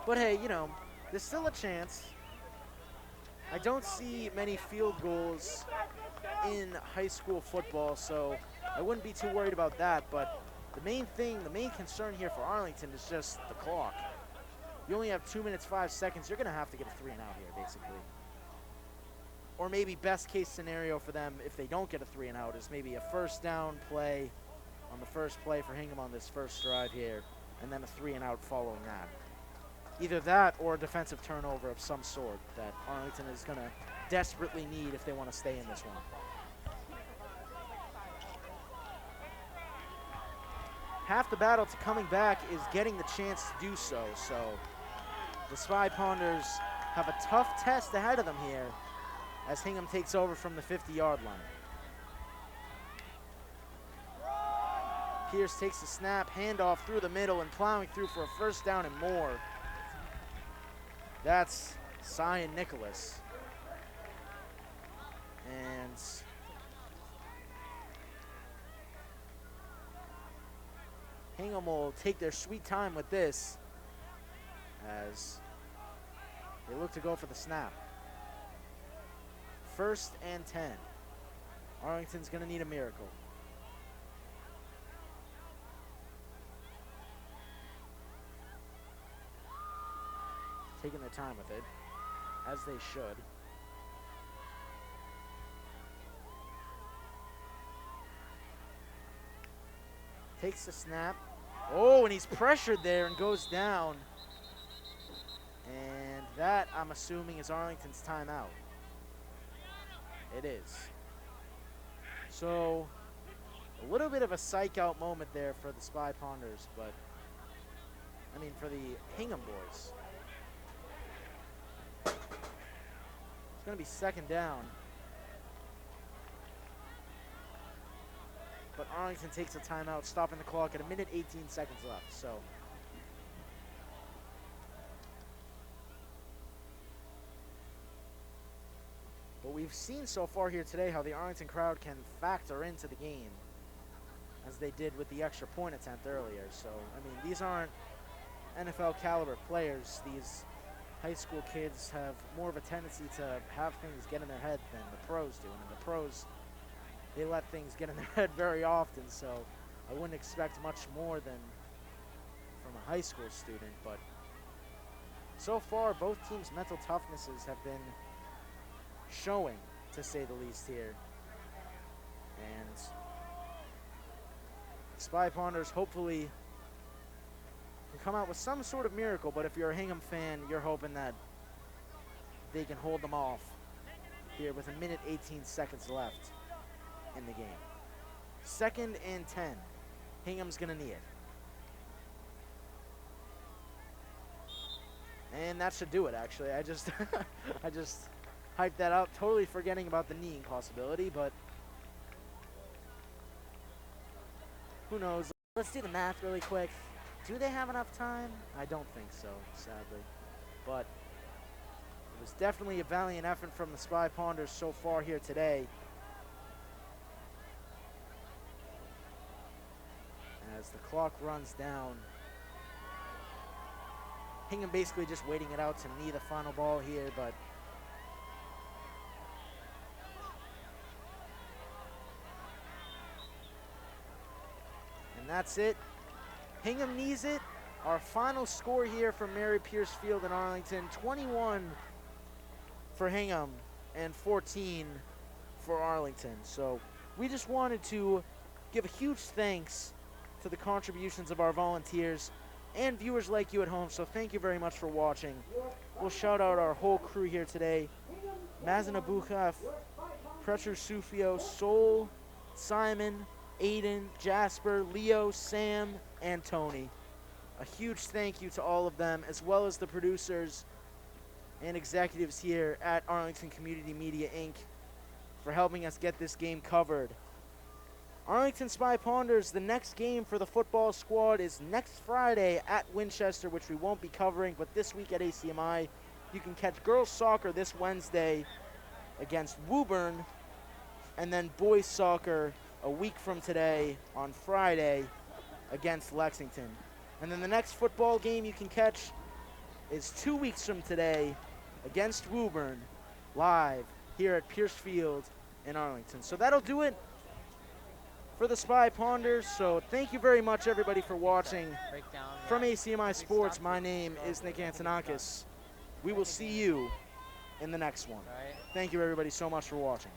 But hey, you know, there's still a chance. I don't see many field goals in high school football, so I wouldn't be too worried about that. But the main concern here for Arlington is just the clock. You only have 2 minutes, 5 seconds. You're going to have to get a 3 and out here, basically. Or maybe best case scenario for them, if they don't get a 3 and out, is maybe a first down play on the first play for Hingham on this first drive here, and then a 3 and out following that. Either that or a defensive turnover of some sort that Arlington is going to desperately need if they want to stay in this one. Half the battle to coming back is getting the chance to do so. So the Spy Ponders have a tough test ahead of them here as Hingham takes over from the 50-yard line. Pierce takes the snap, handoff through the middle, and plowing through for a first down and more. That's Cyan Nicholas. And Hingham will take their sweet time with this as they look to go for the snap. 1st and 10. Arlington's going to need a miracle. Taking their time with it, as they should. Takes the snap. Oh, and he's pressured there and goes down. And that, I'm assuming, is Arlington's timeout. It is. So, a little bit of a psych out moment there for the Spy Ponders, but, I mean, for the Hingham boys. It's going to be 2nd down. But Arlington takes a timeout, stopping the clock at 1 minute 18 seconds left. So, but we've seen so far here today how the Arlington crowd can factor into the game, as they did with the extra point attempt earlier. So, I mean, these aren't NFL caliber players. These high school kids have more of a tendency to have things get in their head than the pros do. And the pros, they let things get in their head very often, so I wouldn't expect much more than from a high school student. But so far, both teams' mental toughnesses have been showing, to say the least here. And Spy Ponders hopefully can come out with some sort of miracle, but if you're a Hingham fan, you're hoping that they can hold them off here with 1 minute 18 seconds left in the game. 2nd and 10. Hingham's going to need it. And that should do it, actually. I just hyped that up, totally forgetting about the kneeing possibility, but who knows? Let's do the math really quick. Do they have enough time? I don't think so, sadly. But it was definitely a valiant effort from the Spy Ponders so far here today. As the clock runs down, Hingham basically just waiting it out to knee the final ball here, but and that's it. Hingham knees it. Our final score here from Mary Pierce Field in Arlington, 21 for Hingham and 14 for Arlington. So we just wanted to give a huge thanks to the contributions of our volunteers and viewers like you at home. So thank you very much for watching. We'll shout out our whole crew here today. Mazin Abukhaf, Pressure Sufio, Sol, Simon, Aiden, Jasper, Leo, Sam, and Tony. A huge thank you to all of them, as well as the producers and executives here at Arlington Community Media, Inc., for helping us get this game covered Arlington Spy Ponders, the next game for the football squad is next Friday at Winchester, which we won't be covering, but this week at ACMi. You can catch girls soccer this Wednesday against Woburn, and then boys soccer a week from today on Friday against Lexington. And then the next football game you can catch is 2 weeks from today against Woburn, live here at Pierce Field in Arlington. So that'll do it for the Spy Ponders. So thank you very much, everybody, for watching. From ACMi Sports, my name is Nick Antonakis. We will see you in the next one. Thank you, everybody, so much for watching.